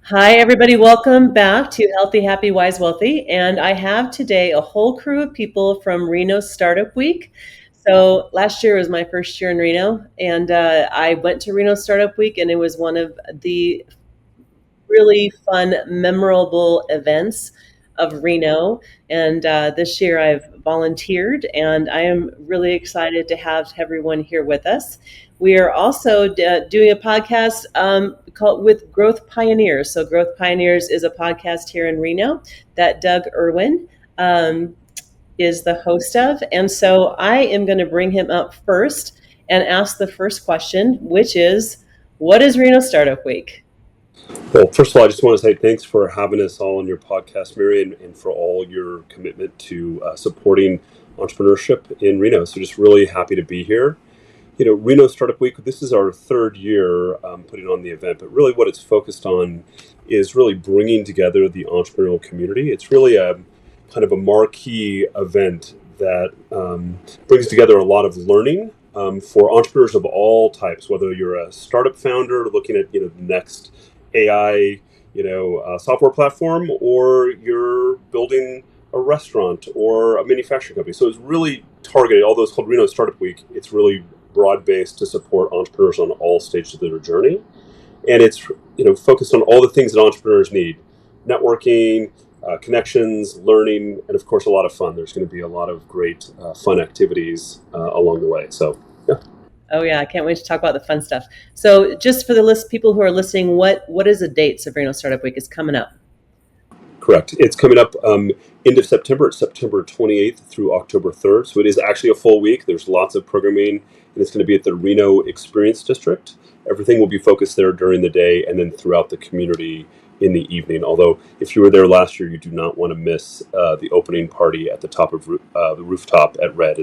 Hi, everybody. Welcome back to Healthy, Happy, Wise, Wealthy. And I have today a whole crew of people from Reno Startup Week. So last year was my first year in Reno, and I went to Reno Startup Week, and it was one of the really fun, memorable events of Reno. And this year I've volunteered, and I am really excited to have everyone here with us. We are also doing a podcast called with Growth Pioneers. So, Growth Pioneers is a podcast here in Reno that Doug Erwin is the host of. And so, I am going to bring him up first and ask the first question, which is, what is Reno Startup Week? Well, first of all, I just want to say thanks for having us all on your podcast, Mary, and for all your commitment to supporting entrepreneurship in Reno. So just really happy to be here. Reno Startup Week, this is our third year putting on the event, but really what it's focused on is really bringing together the entrepreneurial community. It's really a kind of a marquee event that brings together a lot of learning for entrepreneurs of all types, whether you're a startup founder looking at the next AI software platform, or you're building a restaurant or a manufacturing company. So it's really targeted, although it's called Reno Startup Week, it's really broad-based to support entrepreneurs on all stages of their journey. And it's focused on all the things that entrepreneurs need: networking, connections, learning, and of course a lot of fun. There's going to be a lot of great fun activities along the way. So yeah. Oh yeah, I can't wait to talk about the fun stuff. So just for the people who are listening, what is the dates of Reno Startup Week? Is coming up? Correct. It's coming up end of September. It's September 28th through October 3rd. So it is actually a full week. There's lots of programming, and it's going to be at the Reno Experience District. Everything will be focused there during the day and then throughout the community in the evening. Although if you were there last year, you do not want to miss the opening party at the top of the rooftop at Red.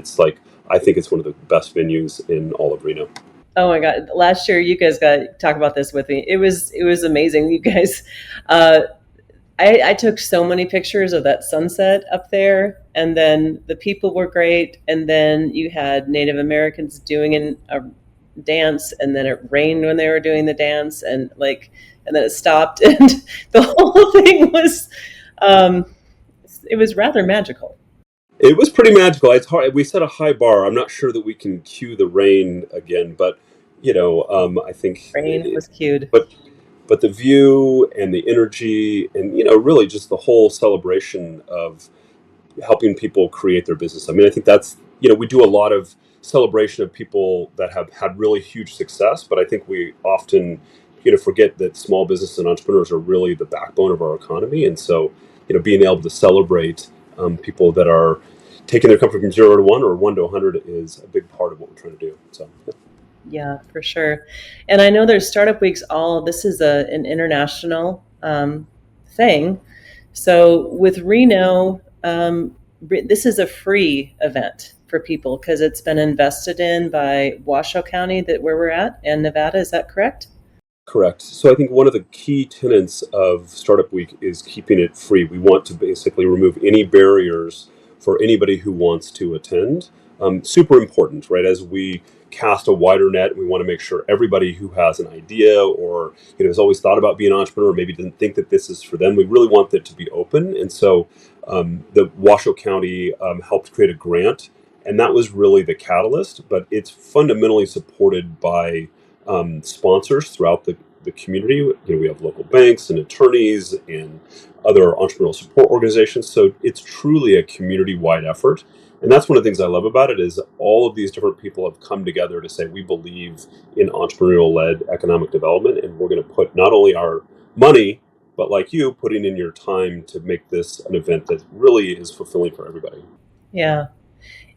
I think it's one of the best venues in all of Reno. Oh my God! Last year, you guys got to talk about this with me. It was amazing. You guys, I took so many pictures of that sunset up there, and then the people were great, and then you had Native Americans doing a dance, and then it rained when they were doing the dance, and then it stopped, and the whole thing was, it was rather magical. It was pretty magical. It's hard. We set a high bar. I'm not sure that we can cue the rain again, but I think. Rain was cued. But the view and the energy, and really just the whole celebration of helping people create their business. I mean, I think that's we do a lot of celebration of people that have had really huge success, but I think we often forget that small business and entrepreneurs are really the backbone of our economy, and so being able to celebrate people that are taking their company from 0 to 1 or 1 to 100 is a big part of what we're trying to do. So. Yeah. Yeah, for sure. And I know there's startup weeks. This is an international thing. So with Reno, this is a free event for people because it's been invested in by Washoe County, where we're at, and Nevada. Is that correct? Correct. So I think one of the key tenets of Startup Week is keeping it free. We want to basically remove any barriers for anybody who wants to attend. Super important, right? As we cast a wider net, we want to make sure everybody who has an idea or has always thought about being an entrepreneur, maybe didn't think that this is for them, we really want that to be open. And so the Washoe County helped create a grant, and that was really the catalyst, but it's fundamentally supported by sponsors throughout the community. We have local banks and attorneys and other entrepreneurial support organizations. So it's truly a community-wide effort. And that's one of the things I love about it is all of these different people have come together to say, we believe in entrepreneurial-led economic development, and we're going to put not only our money, but like you, putting in your time to make this an event that really is fulfilling for everybody. Yeah.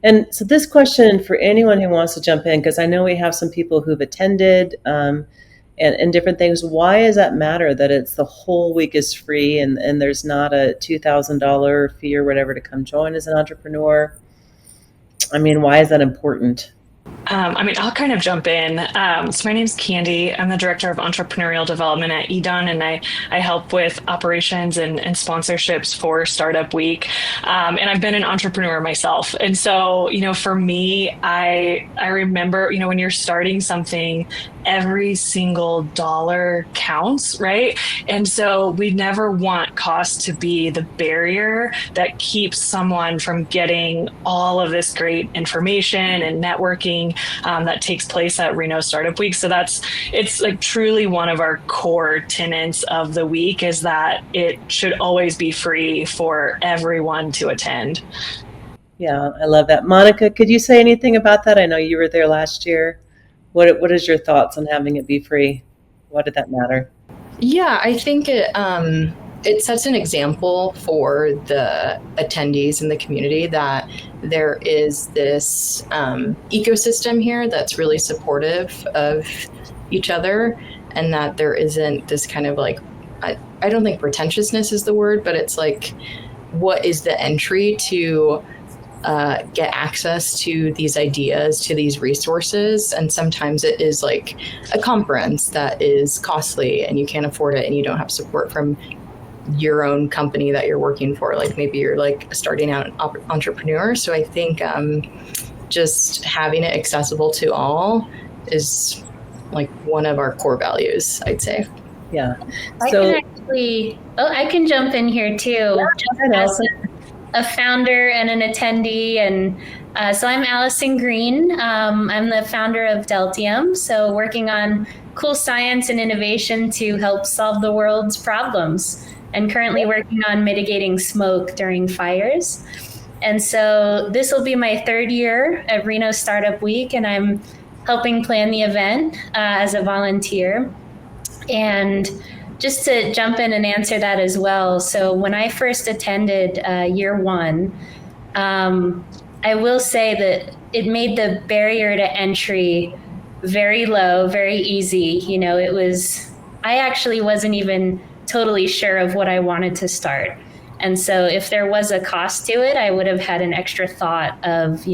And so this question for anyone who wants to jump in, because I know we have some people who've attended and different things. Why does that matter that it's the whole week is free and there's not a $2,000 fee or whatever to come join as an entrepreneur? I mean, why is that important? I'll kind of jump in. So my name's Candi. I'm the Director of Entrepreneurial Development at EDON, and I help with operations and sponsorships for Startup Week. And I've been an entrepreneur myself. And so, for me, I remember, when you're starting something, every single dollar counts, right? And so we never want cost to be the barrier that keeps someone from getting all of this great information and networking that takes place at Reno Startup Week. So it's like truly one of our core tenets of the week is that it should always be free for everyone to attend. Yeah, I love that. Monica, could you say anything about that? I know you were there last year. What is your thoughts on having it be free? Why did that matter? Yeah, I think it sets an example for the attendees in the community that there is this ecosystem here that's really supportive of each other, and that there isn't this kind of like, I don't think pretentiousness is the word, but it's like, what is the entry to get access to these ideas, to these resources? And sometimes it is like a conference that is costly and you can't afford it and you don't have support from your own company that you're working for. Like maybe you're like a starting out entrepreneur. So I think just having it accessible to all is like one of our core values, I'd say. Yeah. So I can jump in here too. Yeah, as a founder and an attendee. And so I'm Allison Greene. I'm the founder of Deltium. So working on cool science and innovation to help solve the world's problems, and currently working on mitigating smoke during fires. And so this will be my third year at Reno Startup Week, and I'm helping plan the event as a volunteer. And just to jump in and answer that as well. So when I first attended year one, I will say that it made the barrier to entry very low, very easy. You know, I actually wasn't even totally sure of what I wanted to start. And so if there was a cost to it, I would have had an extra thought of,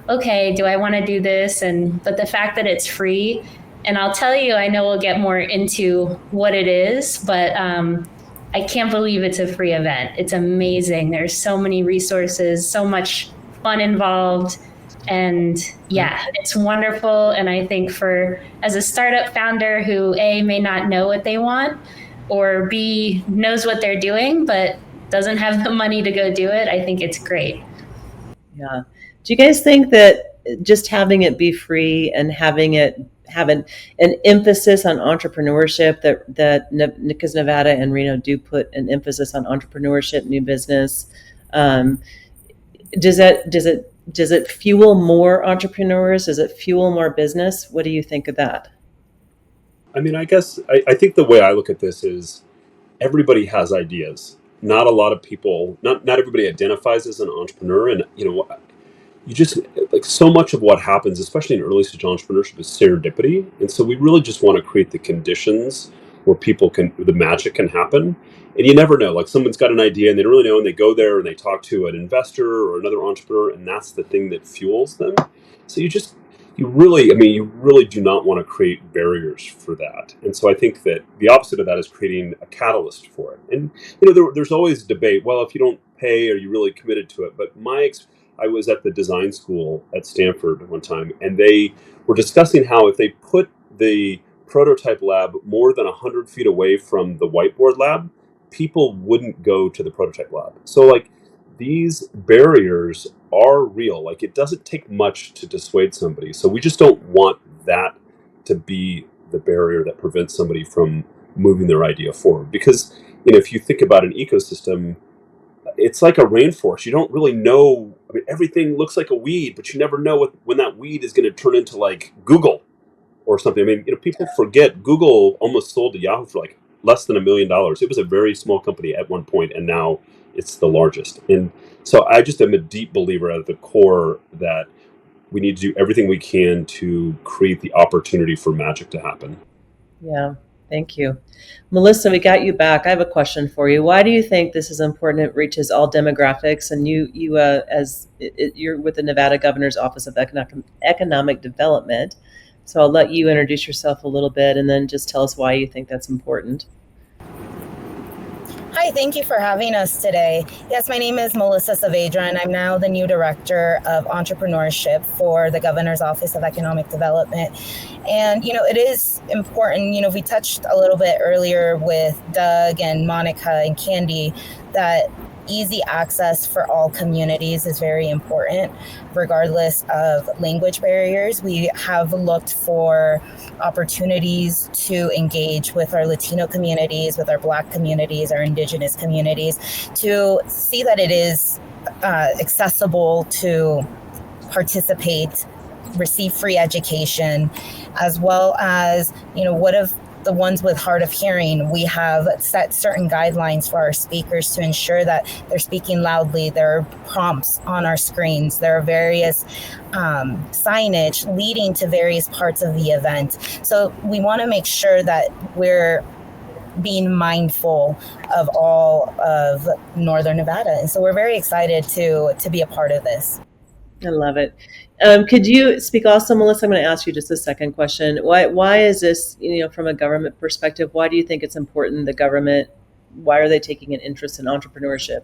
okay, do I want to do this? But the fact that it's free, and I'll tell you, I know we'll get more into what it is, but I can't believe it's a free event. It's amazing. There's so many resources, so much fun involved. And yeah, it's wonderful. And I think as a startup founder who A, may not know what they want, or B, knows what they're doing, but doesn't have the money to go do it, I think it's great. Yeah. Do you guys think that just having it be free and having it have an emphasis on entrepreneurship, that because Nevada and Reno do put an emphasis on entrepreneurship, new business, does it fuel more entrepreneurs? Does it fuel more business? What do you think of that? I mean, I guess I think the way I look at this is everybody has ideas. Not a lot of people, not everybody identifies as an entrepreneur. And, you just, like, so much of what happens, especially in early stage entrepreneurship, is serendipity. And so we really just want to create the conditions where the magic can happen. And you never know, like someone's got an idea and they don't really know, and they go there and they talk to an investor or another entrepreneur, and that's the thing that fuels them. So you really do not want to create barriers for that. And so I think that the opposite of that is creating a catalyst for it. And, there's always debate, well, if you don't pay, are you really committed to it? But I was at the design school at Stanford one time, and they were discussing how if they put the prototype lab more than 100 feet away from the whiteboard lab, people wouldn't go to the prototype lab. So, like, these barriers are real. Like, it doesn't take much to dissuade somebody. So we just don't want that to be the barrier that prevents somebody from moving their idea forward. Because, if you think about an ecosystem, it's like a rainforest. You don't really know. I mean, everything looks like a weed, but you never know when that weed is going to turn into like Google or something. I mean, people forget Google almost sold to Yahoo for like less than $1 million. It was a very small company at one point, and now it's the largest. And so I just am a deep believer at the core that we need to do everything we can to create the opportunity for magic to happen. Yeah. Thank you. Melissa, we got you back. I have a question for you. Why do you think this is important? It reaches all demographics, and you're with the Nevada Governor's Office of Economic Development. So I'll let you introduce yourself a little bit and then just tell us why you think that's important. Hi, thank you for having us today. Yes, my name is Melissa Saavedra, and I'm now the new Director of Entrepreneurship for the Governor's Office of Economic Development. And, it is important, we touched a little bit earlier with Doug and Monica and Candi that easy access for all communities is very important, regardless of language barriers. We have looked for opportunities to engage with our Latino communities, with our Black communities, our Indigenous communities, to see that it is accessible to participate, receive free education, as well as, what if the ones with hard of hearing, we have set certain guidelines for our speakers to ensure that they're speaking loudly. There are prompts on our screens. There are various signage leading to various parts of the event. So we want to make sure that we're being mindful of all of Northern Nevada. And so we're very excited to be a part of this. I love it. Could you speak also, Melissa? I'm going to ask you just a second question. Why is this, from a government perspective, why do you think it's important, the government, why are they taking an interest in entrepreneurship?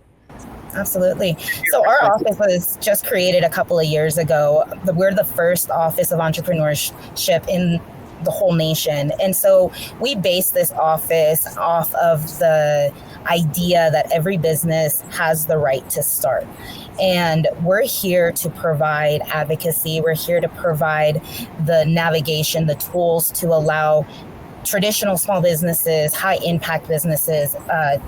Absolutely. So our office was just created a couple of years ago. We're the first office of entrepreneurship in the whole nation. And so we base this office off of the idea that every business has the right to start. And we're here to provide advocacy. We're here to provide the navigation, the tools to allow traditional small businesses, high impact businesses,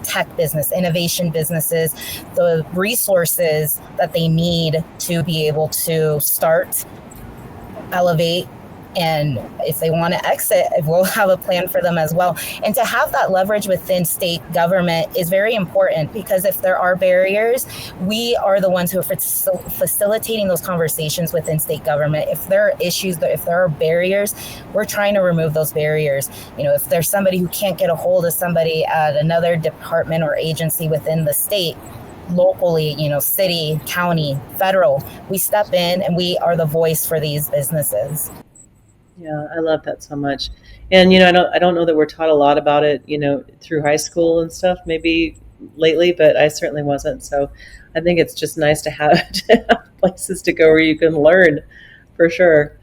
tech business, innovation businesses, the resources that they need to be able to start, elevate, and if they want to exit, we'll have a plan for them as well. And to have that leverage within state government is very important, because if there are barriers, we are the ones who are facilitating those conversations within state government. If there are issues, if there are barriers, we're trying to remove those barriers. If there's somebody who can't get a hold of somebody at another department or agency within the state, locally, city, county, federal, we step in and we are the voice for these businesses. Yeah, I love that so much. And, I don't know that we're taught a lot about it, through high school and stuff, maybe lately, but I certainly wasn't. So I think it's just nice to have places to go where you can learn, for sure.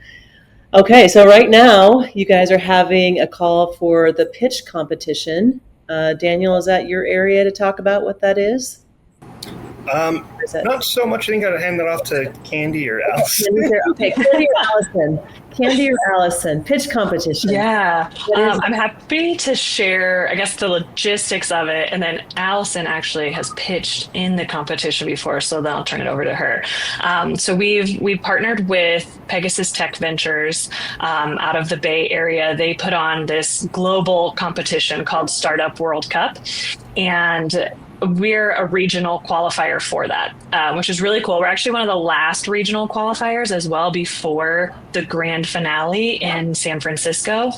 Okay, so right now you guys are having a call for the pitch competition. Daniel, is that your area to talk about what that is? Not so much. I think I'd hand that off to Candi or Allison. Okay, Candi or Allison. Candi or Allison, pitch competition. Yeah, I'm happy to share, I guess, the logistics of it. And then Allison actually has pitched in the competition before, so then I'll turn it over to her. So we've partnered with Pegasus Tech Ventures out of the Bay Area. They put on this global competition called Startup World Cup. And we're a regional qualifier for that, which is really cool. We're actually one of the last regional qualifiers as well, before the grand finale in San Francisco.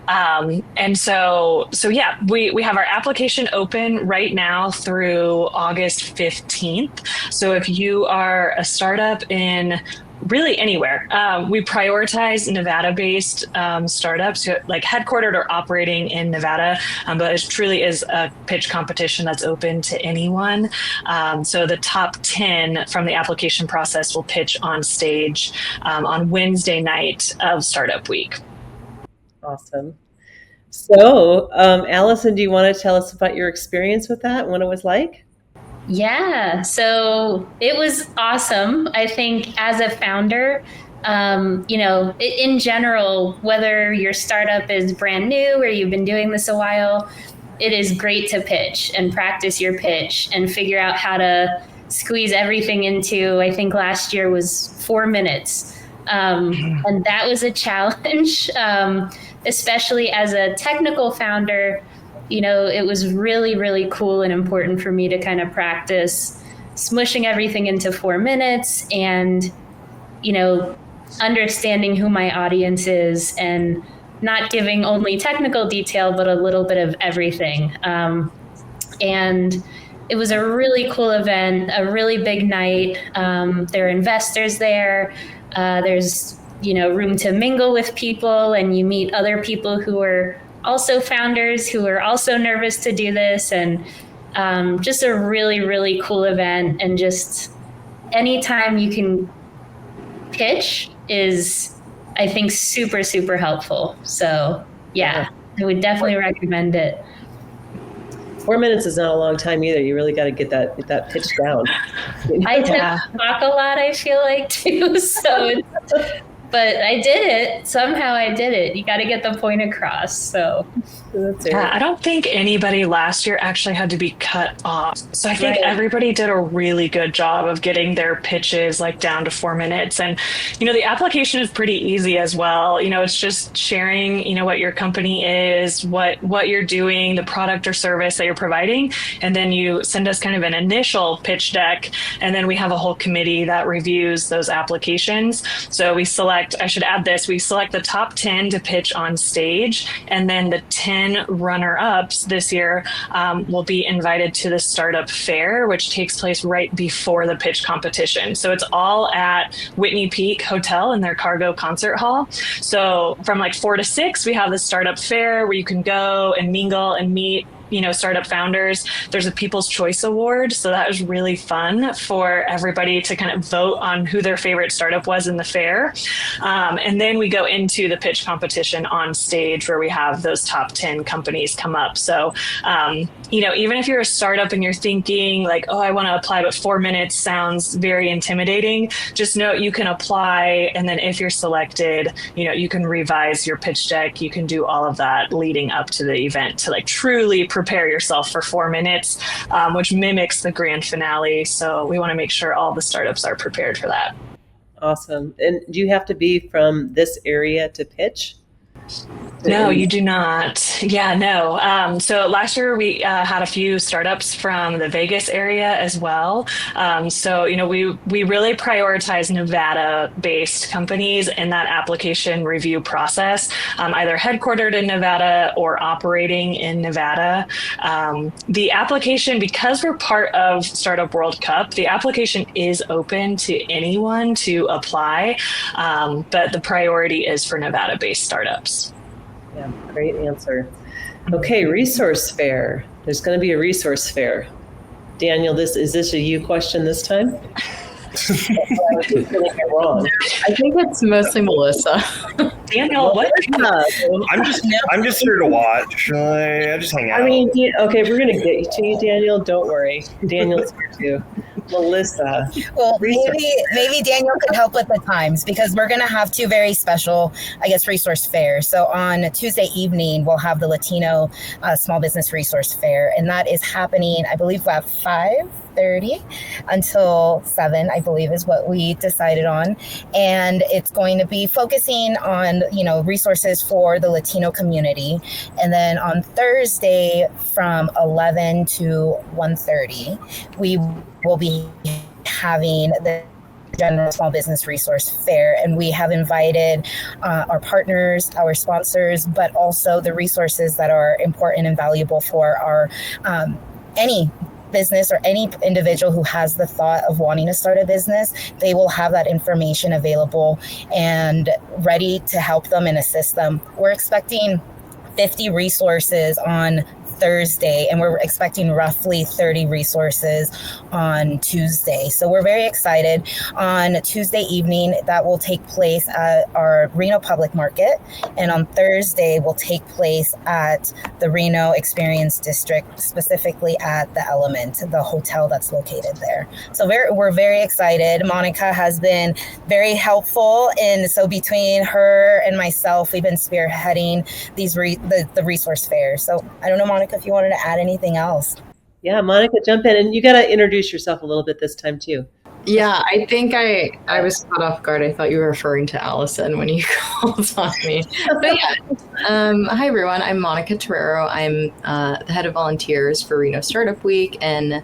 And so yeah, we have our application open right now through August 15th. So if you are a startup in really anywhere, we prioritize Nevada-based startups, like headquartered or operating in Nevada, but it truly is a pitch competition that's open to anyone. So the top 10 from the application process will pitch on stage on Wednesday night of Startup Week. Awesome. So, Allison, do you want to tell us about your experience with that and what it was like? Yeah, so it was awesome. I think as a founder, in general, whether your startup is brand new or you've been doing this a while, it is great to pitch and practice your pitch and figure out how to squeeze everything into, I think last year was 4 minutes. And that was a challenge, especially as a technical founder. It was really, really cool and important for me to kind of practice smushing everything into 4 minutes and, understanding who my audience is and not giving only technical detail, but a little bit of everything. And it was a really cool event, a really big night. There are investors there. There's, room to mingle with people, and you meet other people who are also founders who are also nervous to do this. And just a really, really cool event. And just anytime you can pitch is, I think, super, super helpful. So yeah, I would definitely recommend it. 4 minutes is not a long time either. You really got to get that pitch down. I tend to talk a lot, I feel like, too. So, but I did it. Somehow I did it. You got to get the point across. So I don't think anybody last year actually had to be cut off. So I think everybody did a really good job of getting their pitches like down to 4 minutes. And, the application is pretty easy as well. It's just sharing, what your company is, what you're doing, the product or service that you're providing. And then you send us kind of an initial pitch deck. And then we have a whole committee that reviews those applications. So we select the top 10 to pitch on stage. And then the 10 runner-ups this year will be invited to the startup fair, which takes place right before the pitch competition. So it's all at Whitney Peak Hotel in their cargo concert hall. So from like 4 to 6, we have the startup fair where you can go and mingle and meet startup founders. There's a People's Choice Award. So that was really fun for everybody to kind of vote on who their favorite startup was in the fair. And then we go into the pitch competition on stage where we have those top 10 companies come up. So, even if you're a startup and you're thinking like, oh, I want to apply, but 4 minutes sounds very intimidating, just know you can apply. And then if you're selected, you can revise your pitch deck. You can do all of that leading up to the event to like truly prepare yourself for 4 minutes, which mimics the grand finale. So we want to make sure all the startups are prepared for that. Awesome. And do you have to be from this area to pitch? No, you do not. Yeah, no. So last year we had a few startups from the Vegas area as well. So, we really prioritize Nevada-based companies in that application review process, either headquartered in Nevada or operating in Nevada. The application, because we're part of Startup World Cup, the application is open to anyone to apply, but the priority is for Nevada-based startups. Yeah, great answer. Okay, resource fair. There's going to be a resource fair. Daniel, is this a you question this time? I think it's mostly Melissa. Daniel, what? I'm just here to watch. I just hang out. I mean, okay, we're going to get to you, Daniel. Don't worry. Daniel's here too. Melissa. Well, maybe Daniel could help with the times because we're going to have two very special, resource fairs. So on Tuesday evening, we'll have the Latino Small Business Resource Fair, and that is happening, I believe, at 5:30 until 7, I believe is what we decided on. And it's going to be focusing on, resources for the Latino community. And then on Thursday from 11 to 1:30, we will be having the General Small Business Resource Fair, and we have invited our partners, our sponsors, but also the resources that are important and valuable for our any business or any individual who has the thought of wanting to start a business. They will have that information available and ready to help them and assist them. We're expecting 50 resources on Thursday, and we're expecting roughly 30 resources on Tuesday. So we're very excited. On Tuesday evening, that will take place at our Reno Public Market, and on Thursday will take place at the Reno Experience District, specifically at the Element, the hotel that's located there. So we're very excited. Monica has been very helpful, and so between her and myself, we've been spearheading these the resource fairs. So I don't know, Monica, if you wanted to add anything else. Yeah, Monica, jump in, and you got to introduce yourself a little bit this time too. Yeah, I think I was caught off guard. I thought you were referring to Allison when you called on me. But yeah, hi everyone. I'm Monica Terrero. I'm the head of volunteers for Reno Startup Week, and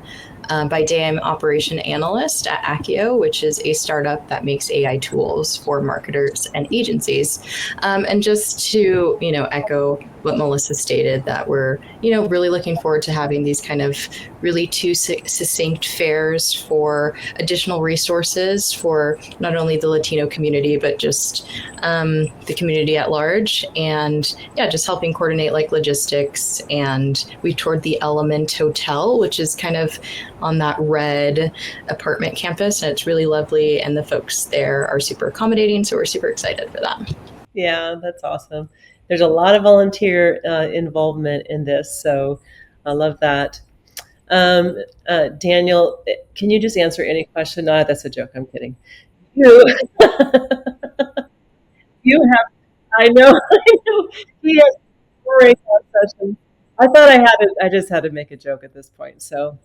by day I'm operation analyst at Accio, which is a startup that makes AI tools for marketers and agencies. And just to echo what Melissa stated, that we're, really looking forward to having these kind of really two succinct fairs for additional resources for not only the Latino community, but just the community at large. And yeah, just helping coordinate like logistics. And we toured the Element Hotel, which is kind of on that red apartment campus, and it's really lovely, and the folks there are super accommodating, so we're super excited for that. Yeah, that's awesome. There's a lot of volunteer involvement in this, so I love that. Daniel, can you just answer any question? No, that's a joke. I'm kidding. You, you have, I know, I know. He has breakout sessions. I thought I had it. I just had to make a joke at this point. So,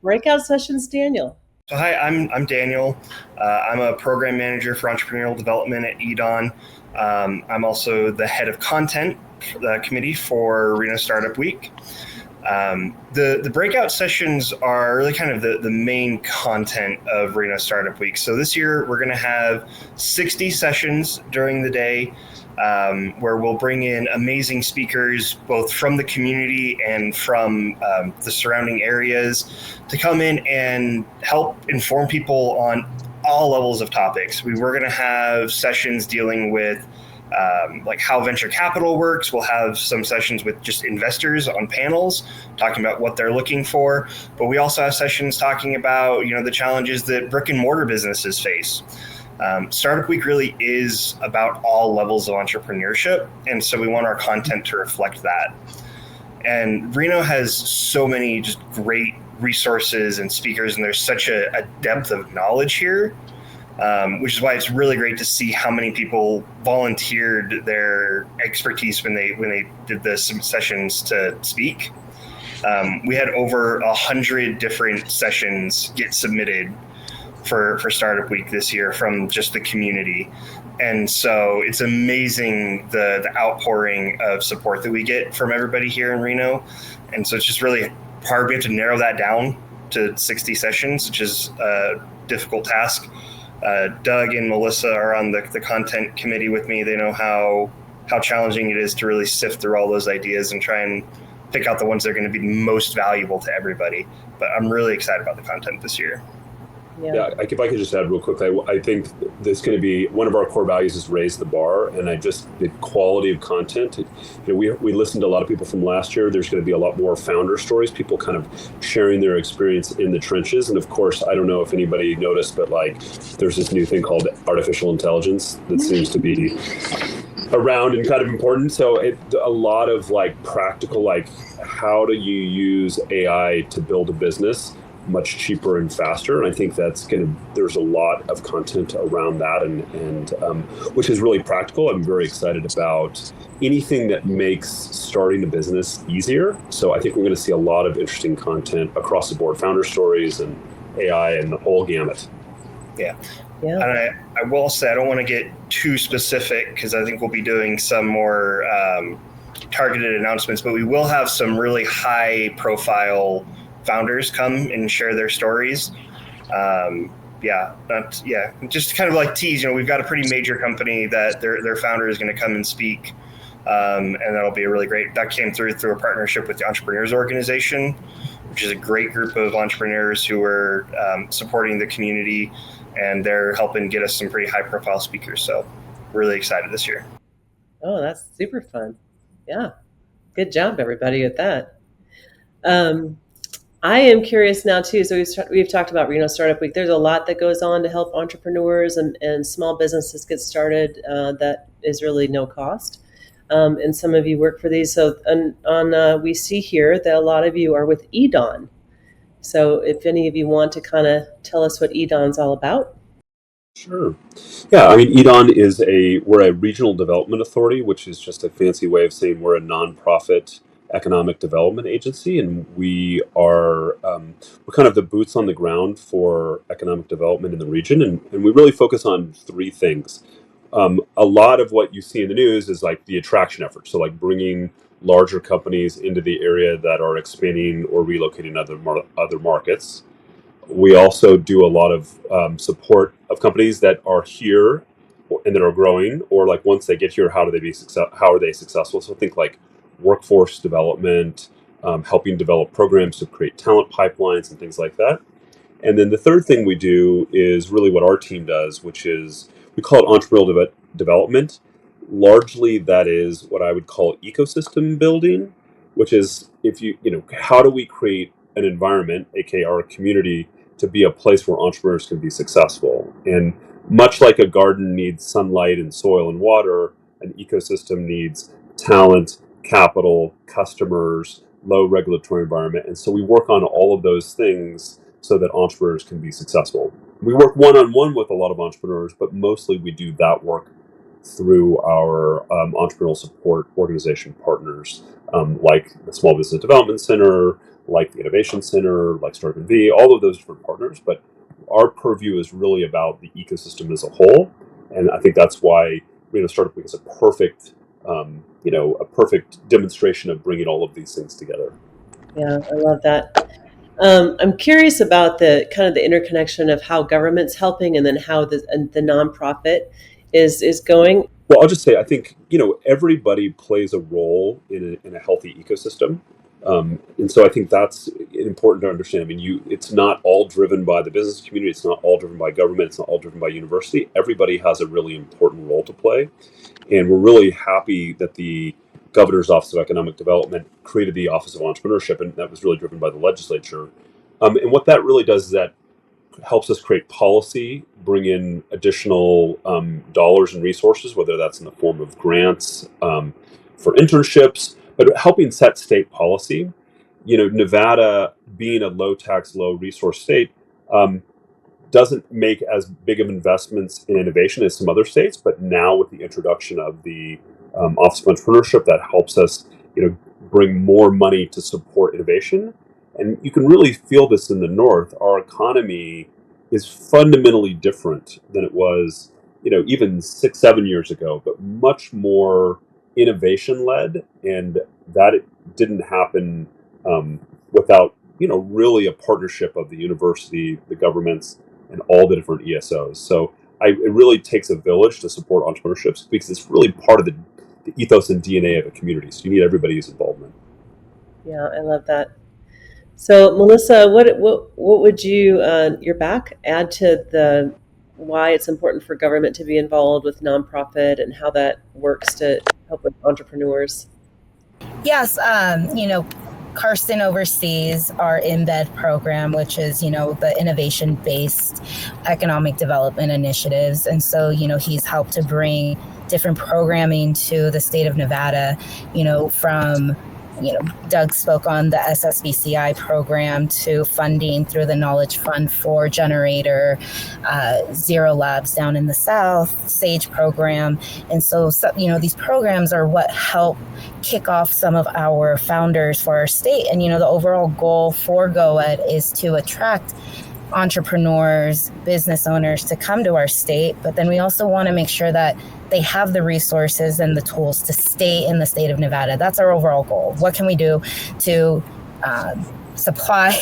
breakout sessions, Daniel. So hi, I'm Daniel. I'm a program manager for entrepreneurial development at EDON. I'm also the head of content committee for Reno Startup Week. The breakout sessions are really kind of the main content of Reno Startup Week. So this year we're going to have 60 sessions during the day, where we'll bring in amazing speakers, both from the community and from the surrounding areas, to come in and help inform people on all levels of topics. We're going to have sessions dealing with like how venture capital works. We'll have some sessions with just investors on panels talking about what they're looking for. But we also have sessions talking about, the challenges that brick and mortar businesses face. Startup Week really is about all levels of entrepreneurship. And so we want our content to reflect that. And Reno has so many just great resources and speakers, and there's such a depth of knowledge here. Which is why it's really great to see how many people volunteered their expertise when they did the sessions to speak. We had over 100 different sessions get submitted for Startup Week this year from just the community. And so it's amazing the outpouring of support that we get from everybody here in Reno. And so it's just really hard. We have to narrow that down to 60 sessions, which is a difficult task. Doug and Melissa are on the content committee with me. They know how challenging it is to really sift through all those ideas and try and pick out the ones that are going to be most valuable to everybody. But I'm really excited about the content this year. Yeah, if I could just add real quickly, I think this is going to be one of our core values is raise the bar, and the quality of content. We listened to a lot of people from last year. There's going to be a lot more founder stories, people kind of sharing their experience in the trenches. And of course, I don't know if anybody noticed, but there's this new thing called artificial intelligence that seems to be around and kind of important. So a lot of practical, how do you use AI to build a business much cheaper and faster. And I think there's a lot of content around that and which is really practical. I'm very excited about anything that makes starting a business easier. So I think we're going to see a lot of interesting content across the board, founder stories and AI and the whole gamut. Yeah. And I will say, I don't want to get too specific because I think we'll be doing some more targeted announcements, but we will have some really high profile founders come and share their stories. Just kind of tease, we've got a pretty major company that their founder is going to come and speak. And that'll be that came through a partnership with the Entrepreneurs Organization, which is a great group of entrepreneurs who are supporting the community, and they're helping get us some pretty high profile speakers. So really excited this year. Oh, that's super fun. Yeah. Good job, everybody, at that. I am curious now too. So we've talked about Reno Startup Week. There's a lot that goes on to help entrepreneurs and small businesses get started. That is really no cost. And some of you work for these. So we see here that a lot of you are with EDON. So if any of you want to kind of tell us what EDON's all about. Sure. Yeah, EDON we're a regional development authority, which is just a fancy way of saying we're a nonprofit economic development agency, and we're kind of the boots on the ground for economic development in the region, and we really focus on three things. A lot of what you see in the news is the attraction efforts, so bringing larger companies into the area that are expanding or relocating other markets. We also do a lot of support of companies that are here and that are growing, or like once they get here, how are they successful? So think like workforce development, helping develop programs to create talent pipelines and things like that. And then the third thing we do is really what our team does, which is we call it entrepreneurial development. Largely, that is what I would call ecosystem building, which is how do we create an environment, aka our community, to be a place where entrepreneurs can be successful. And much like a garden needs sunlight and soil and water, an ecosystem needs talent, capital, customers, low regulatory environment. And so we work on all of those things so that entrepreneurs can be successful. We work one-on-one with a lot of entrepreneurs, but mostly we do that work through our entrepreneurial support organization partners, like the Small Business Development Center, like the Innovation Center, like Startup NV, all of those different partners. But our purview is really about the ecosystem as a whole. And I think that's why Reno Startup Week is a perfect demonstration of bringing all of these things together. Yeah, I love that. I'm curious about the kind of the interconnection of how government's helping and then how the nonprofit is going. Well, I'll just say, I think, everybody plays a role in a healthy ecosystem. And so I think that's important to understand. I mean, it's not all driven by the business community. It's not all driven by government. It's not all driven by university. Everybody has a really important role to play. And we're really happy that the Governor's Office of Economic Development created the Office of Entrepreneurship, and that was really driven by the legislature. And what that really does is that helps us create policy, bring in additional dollars and resources, whether that's in the form of grants for internships, but helping set state policy. Nevada, being a low tax, low resource state, doesn't make as big of investments in innovation as some other states, but now with the introduction of the Office of Entrepreneurship, that helps us, bring more money to support innovation. And you can really feel this in the North. Our economy is fundamentally different than it was, even 6-7 years ago, but much more innovation led, and that it didn't happen without, really a partnership of the university, the governments, and all the different ESOs. So it really takes a village to support entrepreneurship, because it's really part of the ethos and DNA of a community. So you need everybody's involvement. Yeah, I love that. So Melissa, what would you, you're back, add to the why it's important for government to be involved with nonprofit and how that works to help with entrepreneurs? Yes, Karsten oversees our Embed program, which is, the innovation-based economic development initiatives. And so, he's helped to bring different programming to the state of Nevada, from Doug spoke on the SSBCI program to funding through the Knowledge Fund for Generator, Zero Labs down in the South, SAGE program. And so, these programs are what help kick off some of our founders for our state. And, the overall goal for GoEd is to attract entrepreneurs, business owners to come to our state. But then we also want to make sure that they have the resources and the tools to stay in the state of Nevada. That's our overall goal. What can we do to supply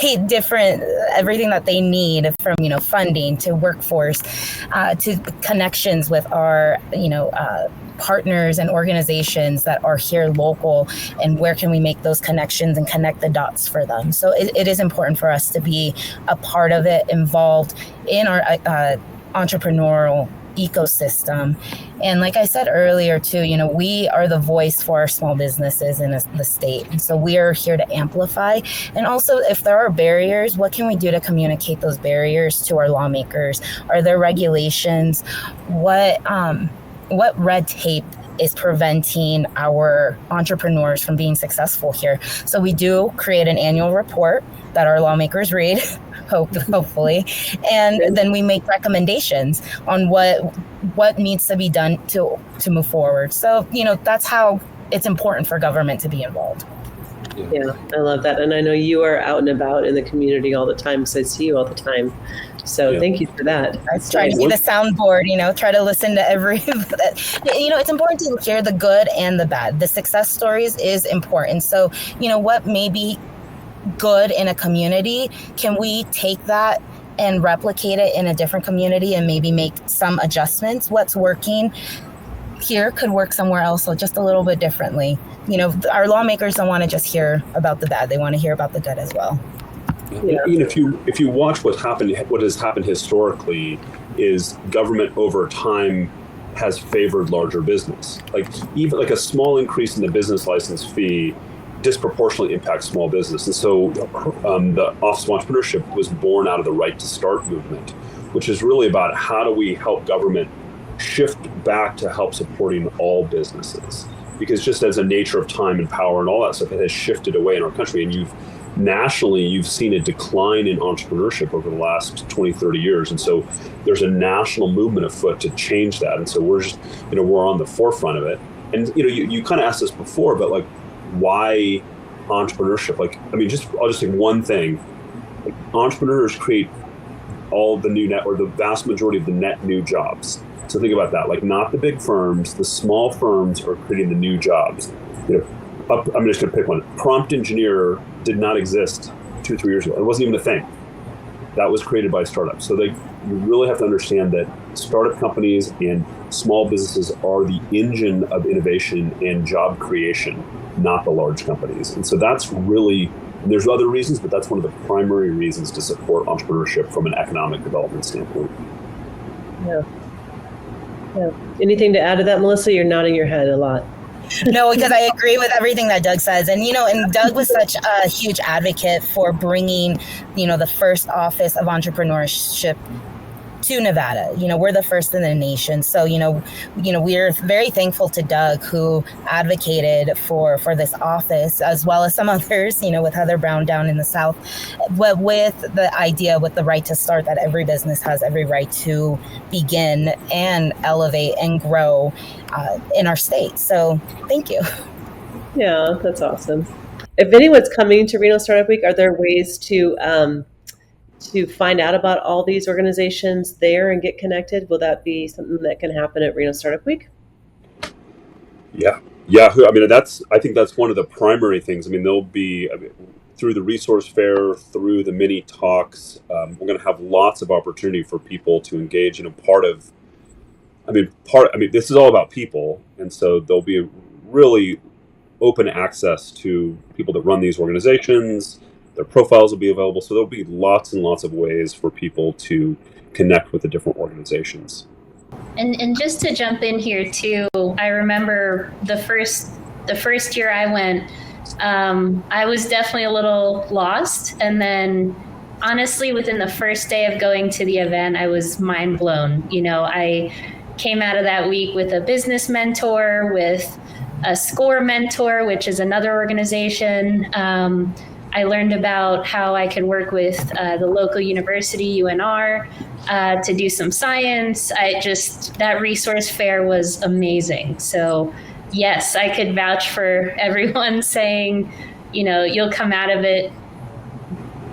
everything that they need, from funding to workforce to connections with our partners and organizations that are here local, and where can we make those connections and connect the dots for them. So it is important for us to be a part of it, involved in our entrepreneurial ecosystem. And like I said earlier too, we are the voice for our small businesses in the state. And so we are here to amplify. And also, if there are barriers, what can we do to communicate those barriers to our lawmakers? Are there regulations? What red tape is preventing our entrepreneurs from being successful here? So we do create an annual report that our lawmakers read, hopefully, and then we make recommendations on what needs to be done to move forward. So, that's how it's important for government to be involved. Yeah, I love that. And I know you are out and about in the community all the time, because I see you all the time. So thank you for that. I try to see the soundboard, try to listen to every, it's important to hear the good and the bad. The success stories is important. So, what may be good in a community, can we take that and replicate it in a different community and maybe make some adjustments. What's working here could work somewhere else, so just a little bit differently. Our lawmakers don't want to just hear about the bad; they want to hear about the good as well. Yeah. If you watch what has happened historically, is government over time has favored larger business. Like even like a small increase in the business license fee disproportionately impacts small business. And so the Office of Entrepreneurship was born out of the Right to Start movement, which is really about how do we help government shift back to help supporting all businesses. Because just as a nature of time and power and all that stuff, it has shifted away in our country. And nationally, you've seen a decline in entrepreneurship over the last 20, 30 years. And so there's a national movement afoot to change that. And so we're just, we're on the forefront of it. And, you kind of asked this before, but like, why entrepreneurship? I'll just say one thing. Like, entrepreneurs create all the new net, or the vast majority of the net new jobs. So think about that. Like, not the big firms, the small firms are creating the new jobs. I'm just going to pick one. Prompt engineer did not exist 2-3 years ago. It wasn't even a thing. That was created by startups. So you really have to understand that startup companies and small businesses are the engine of innovation and job creation, not the large companies. And so that's really, there's other reasons, but that's one of the primary reasons to support entrepreneurship from an economic development standpoint. Yeah. Anything to add to that, Melissa? You're nodding your head a lot. No, because I agree with everything that Doug says. And, and Doug was such a huge advocate for bringing, the first Office of Entrepreneurship to Nevada. We're the first in the nation. So, we're very thankful to Doug, who advocated for this office, as well as some others, with Heather Brown down in the South, but with the idea, with the right to start, that every business has every right to begin and elevate and grow in our state. So thank you. Yeah, that's awesome. If anyone's coming to Reno Startup Week, are there ways to find out about all these organizations there and get connected? Will that be something that can happen at Reno Startup Week? Yeah. I think that's one of the primary things. There'll be, through the resource fair, through the mini talks, we're going to have lots of opportunity for people to engage. This is all about people. And so there'll be really open access to people that run these organizations. Their profiles will be available. So there'll be lots and lots of ways for people to connect with the different organizations. And just to jump in here too, I remember the first year I went, I was definitely a little lost. And then honestly, within the first day of going to the event, I was mind blown. I came out of that week with a business mentor, with a SCORE mentor, which is another organization. I learned about how I could work with the local university, UNR, to do some science. That resource fair was amazing. So yes, I could vouch for everyone saying, you'll come out of it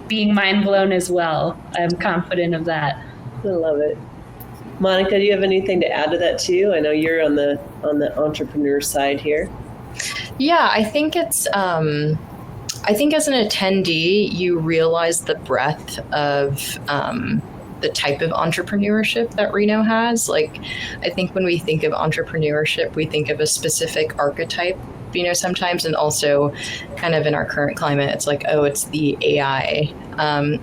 being mind blown as well. I'm confident of that. I love it. Monica, do you have anything to add to that too? I know you're on the entrepreneur side here. Yeah, I think it's, I think as an attendee, you realize the breadth of the type of entrepreneurship that Reno has. Like, I think when we think of entrepreneurship, we think of a specific archetype, sometimes, and also kind of in our current climate, it's like, oh, it's the AI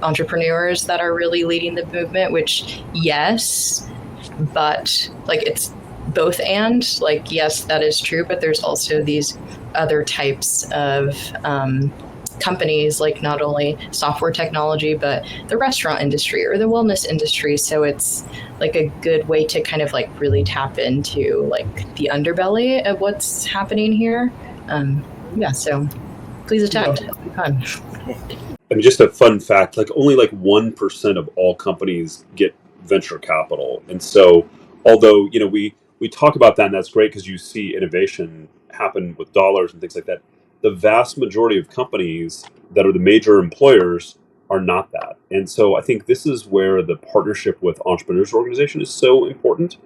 entrepreneurs that are really leading the movement, which, yes, but like it's both and, like, yes, that is true, but there's also these other types of companies, like not only software technology, but the restaurant industry or the wellness industry. So it's like a good way to kind of like really tap into like the underbelly of what's happening here. So please attend. It'll be fun. Just a fun fact, like only like 1% of all companies get venture capital. And so although, we talk about that, and that's great because you see innovation happen with dollars and things like that, the vast majority of companies that are the major employers are not that. And so I think this is where the partnership with Entrepreneurs Organization is so important.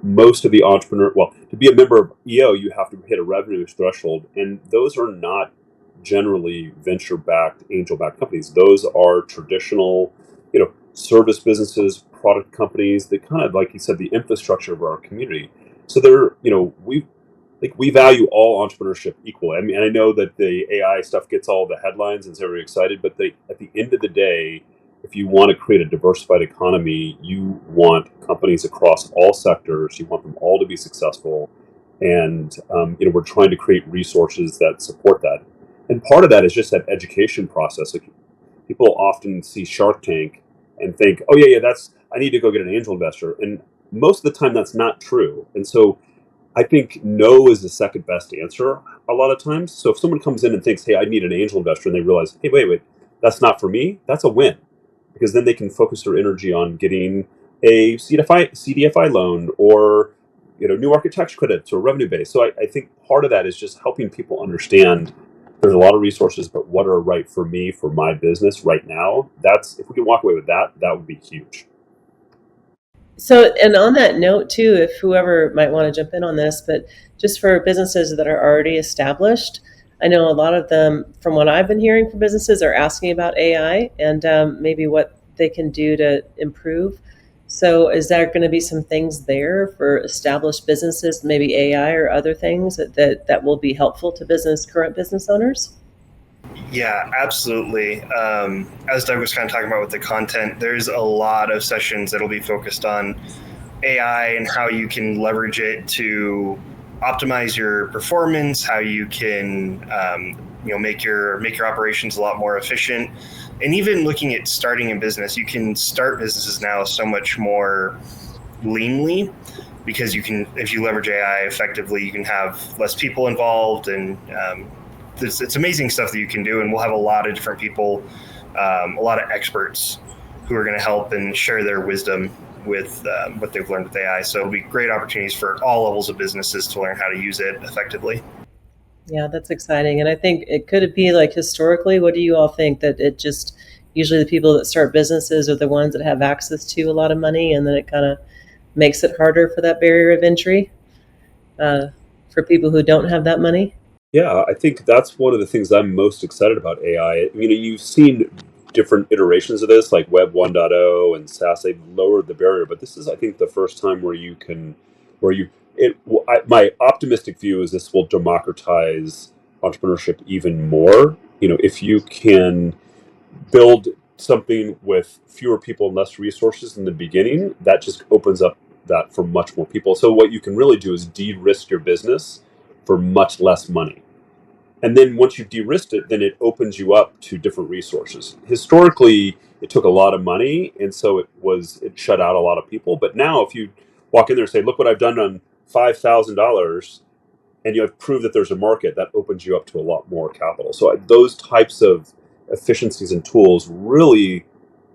Most of the to be a member of EO, you have to hit a revenue threshold, and those are not generally venture-backed, angel-backed companies. Those are traditional, service businesses, product companies that kind of, like you said, the infrastructure of our community. So they're, we value all entrepreneurship equally. I mean, and I know that the AI stuff gets all the headlines and is very excited, but at the end of the day, if you want to create a diversified economy, you want companies across all sectors. You want them all to be successful, and we're trying to create resources that support that. And part of that is just that education process. Like, people often see Shark Tank and think, "Oh yeah, I need to go get an angel investor," and most of the time that's not true. And so I think no is the second best answer a lot of times. So if someone comes in and thinks, "Hey, I need an angel investor," and they realize, "Hey, wait, that's not for me," that's a win, because then they can focus their energy on getting a CDFI loan, or new architecture credits, or revenue base. So I think part of that is just helping people understand there's a lot of resources, but what are right for me, for my business right now. That's, if we can walk away with that, that would be huge. So, and on that note too, if whoever might want to jump in on this, but just for businesses that are already established, I know a lot of them, from what I've been hearing from businesses, are asking about AI and maybe what they can do to improve. So is there going to be some things there for established businesses, maybe AI or other things that will be helpful to current business owners? Yeah, absolutely. As Doug was kind of talking about with the content, there's a lot of sessions that'll be focused on AI and how you can leverage it to optimize your performance, how you can make your operations a lot more efficient. And even looking at starting a business, you can start businesses now so much more leanly, because if you leverage AI effectively, you can have less people involved, and it's amazing stuff that you can do. And we'll have a lot of different people, a lot of experts who are going to help and share their wisdom with what they've learned with AI. So it'll be great opportunities for all levels of businesses to learn how to use it effectively. Yeah, that's exciting. And I think could it be like historically, what do you all think, that it just usually the people that start businesses are the ones that have access to a lot of money, and then it kind of makes it harder for that barrier of entry for people who don't have that money? Yeah, I think that's one of the things I'm most excited about AI. You've seen different iterations of this, like Web 1.0 and SaaS. They've lowered the barrier, but this is, I think, the first time my optimistic view is this will democratize entrepreneurship even more. If you can build something with fewer people and less resources in the beginning, that just opens up that for much more people. So what you can really do is de-risk your business for much less money. And then once you've de-risked it, then it opens you up to different resources. Historically, it took a lot of money, and so it shut out a lot of people. But now if you walk in there and say, "Look what I've done on $5,000, and you have proved that there's a market," that opens you up to a lot more capital. So those types of efficiencies and tools really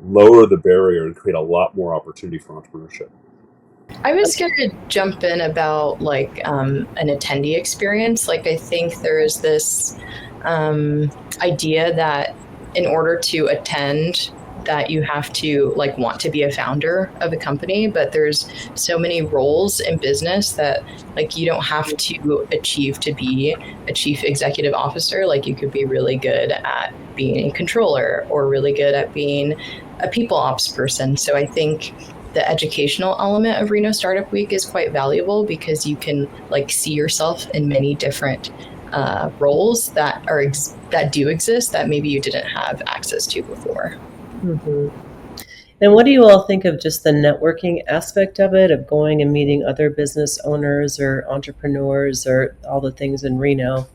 lower the barrier and create a lot more opportunity for entrepreneurship. I was going to jump in about an attendee experience. I think there is this idea that in order to attend, that you have to want to be a founder of a company, but there's so many roles in business that you don't have to achieve to be a chief executive officer. You could be really good at being a controller, or really good at being a people ops person. So I think the educational element of Reno Startup Week is quite valuable, because you can see yourself in many different roles that do exist that maybe you didn't have access to before. Mm-hmm. And what do you all think of just the networking aspect of it, of going and meeting other business owners or entrepreneurs, or all the things in Reno?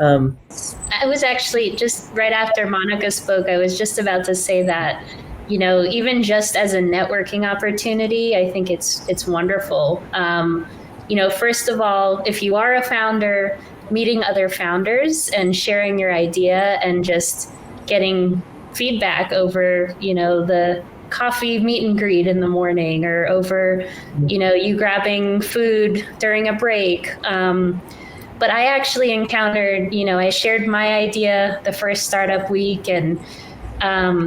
I was actually, just right after Monica spoke, I was just about to say that, even just as a networking opportunity, I think it's wonderful. First of all, if you are a founder, meeting other founders and sharing your idea and just getting feedback over, the coffee meet and greet in the morning, or over, you grabbing food during a break. But I actually encountered, I shared my idea the first startup week, and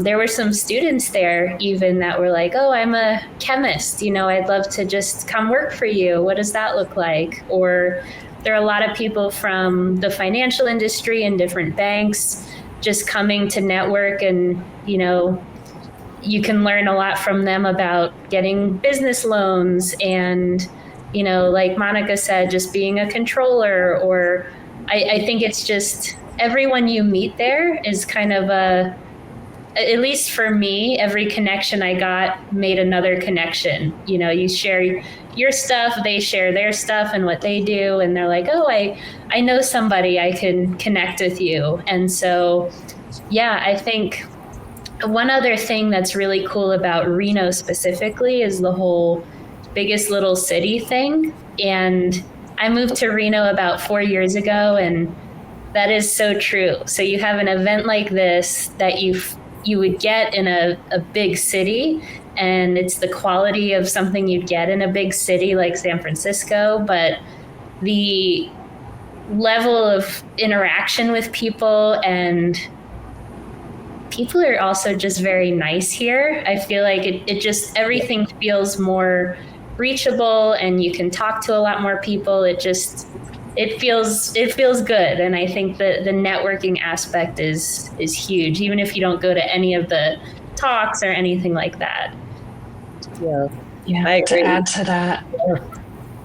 there were some students there even that were like, "Oh, I'm a chemist, I'd love to just come work for you. What does that look like?" Or there are a lot of people from the financial industry and different banks just coming to network, and you can learn a lot from them about getting business loans and, like Monica said, just being a controller. Or I think it's just everyone you meet there is kind of at least for me, every connection I got made another connection. You share your stuff, they share their stuff and what they do, and they're like, oh, I know somebody, I can connect with you. And so, yeah, I think one other thing that's really cool about Reno specifically is the whole biggest little city thing. And I moved to Reno about 4 years ago, and that is so true. So you have an event like this that you would get in a big city, and it's the quality of something you'd get in a big city like San Francisco, but the level of interaction with people, and people are also just very nice here. I feel like it just, everything feels more reachable, and you can talk to a lot more people. It feels good. And I think that the networking aspect is huge, even if you don't go to any of the talks or anything like that. Yeah, I agree. To add to that,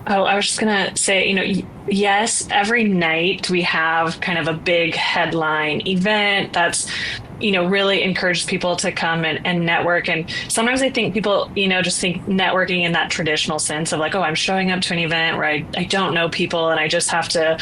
I was just gonna say, yes, every night we have kind of a big headline event that's really encourage people to come and network. And sometimes I think people, just think networking in that traditional sense of like, oh, I'm showing up to an event where I don't know people and I just have to,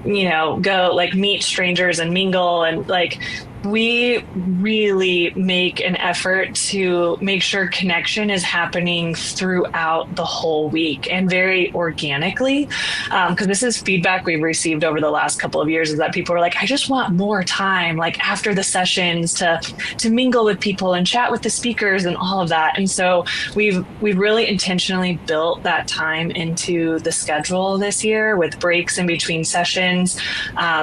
go like meet strangers and mingle. And like, we really make an effort to make sure connection is happening throughout the whole week and very organically. Because this is feedback we've received over the last couple of years, is that people are like, I just want more time, like after the sessions to mingle with people and chat with the speakers and all of that. And so we've really intentionally built that time into the schedule this year with breaks in between sessions.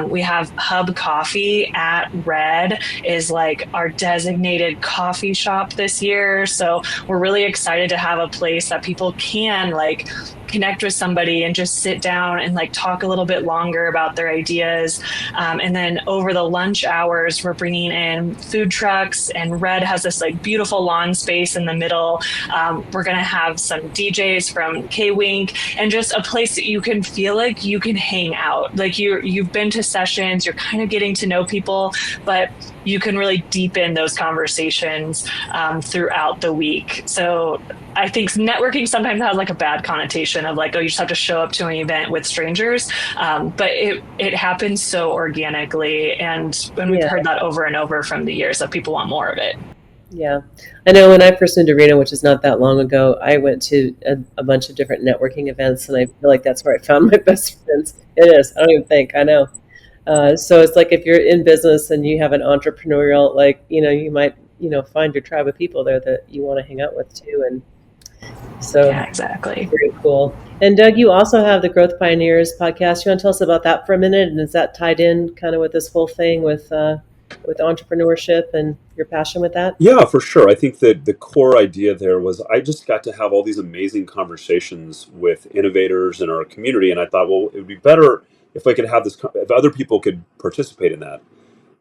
We have Hub Coffee at Red is like our designated coffee shop this year. So we're really excited to have a place that people can like connect with somebody and just sit down and like talk a little bit longer about their ideas. And then over the lunch hours, we're bringing in food trucks, and Red has this like beautiful lawn space in the middle. We're going to have some DJs from K-Wink, and just a place that you can feel like you can hang out. Like you've been to sessions, you're kind of getting to know people, but you can really deepen those conversations throughout the week. So I think networking sometimes has like a bad connotation of like, oh, you just have to show up to an event with strangers. But it happens so organically. And when we've heard that over and over from the years, that people want more of it. Yeah. I know when I first moved to Reno, which is not that long ago, I went to a bunch of different networking events, and I feel like that's where I found my best friends. It is. I don't even think. I know. So it's like if you're in business and you have an entrepreneurial, like, you might, find your tribe of people there that you want to hang out with too. And so yeah, exactly. Very cool. And Doug, you also have the Growth Pioneers podcast. You want to tell us about that for a minute? And is that tied in kind of with this whole thing with entrepreneurship and your passion with that? Yeah, for sure. I think that the core idea there was I just got to have all these amazing conversations with innovators in our community. And I thought, well, it would be better if I could have this, if other people could participate in that.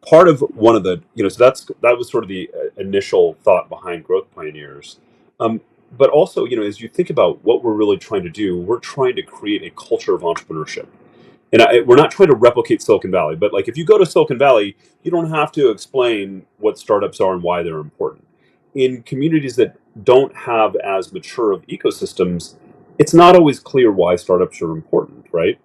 Part of one of the, so that was sort of the initial thought behind Growth Pioneers. But also, as you think about what we're really trying to do, we're trying to create a culture of entrepreneurship. And we're not trying to replicate Silicon Valley, but like if you go to Silicon Valley, you don't have to explain what startups are and why they're important. In communities that don't have as mature of ecosystems, it's not always clear why startups are important, right?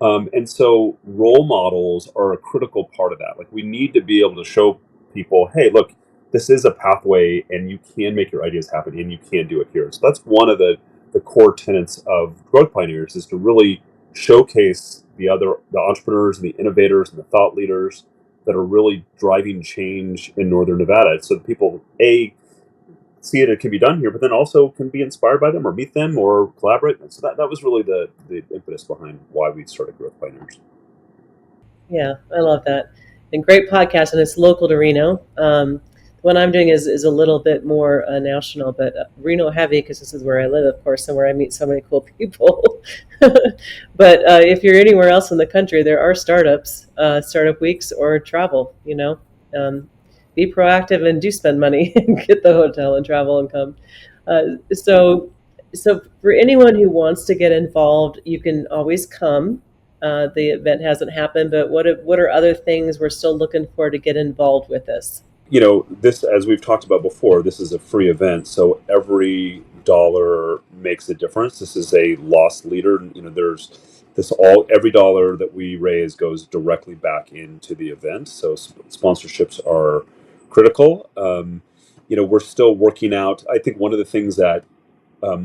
And so role models are a critical part of that. Like we need to be able to show people, hey, look, this is a pathway and you can make your ideas happen and you can do it here. So that's one of the core tenets of Growth Pioneers, is to really showcase the entrepreneurs and the innovators and the thought leaders that are really driving change in Northern Nevada. So that people, see it can be done here, but then also can be inspired by them or meet them or collaborate. And so that was really the impetus behind why we started Growth Pioneers. Yeah, I love that. And great podcast, and it's local to Reno. The what I'm doing is a little bit more national, but Reno heavy, because this is where I live, of course, and where I meet so many cool people. But if you're anywhere else in the country, there are startups, startup weeks, or travel. Be proactive and do spend money and get the hotel and travel and come. So for anyone who wants to get involved, you can always come. The event hasn't happened, but what are other things we're still looking for to get involved with this? This, as we've talked about before, this is a free event, so every dollar makes a difference. This is a loss leader. Every dollar that we raise goes directly back into the event. So sponsorships are critical. We're still working out. I think one of the things that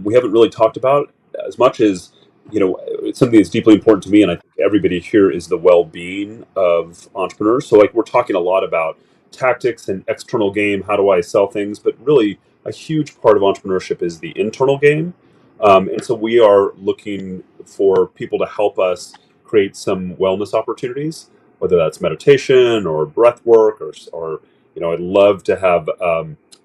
we haven't really talked about as much as, it's something that's deeply important to me, and I think everybody here, is the well-being of entrepreneurs. So we're talking a lot about tactics and external game, how do I sell things, but really a huge part of entrepreneurship is the internal game. And so we are looking for people to help us create some wellness opportunities, whether that's meditation or breath work, or I'd love to have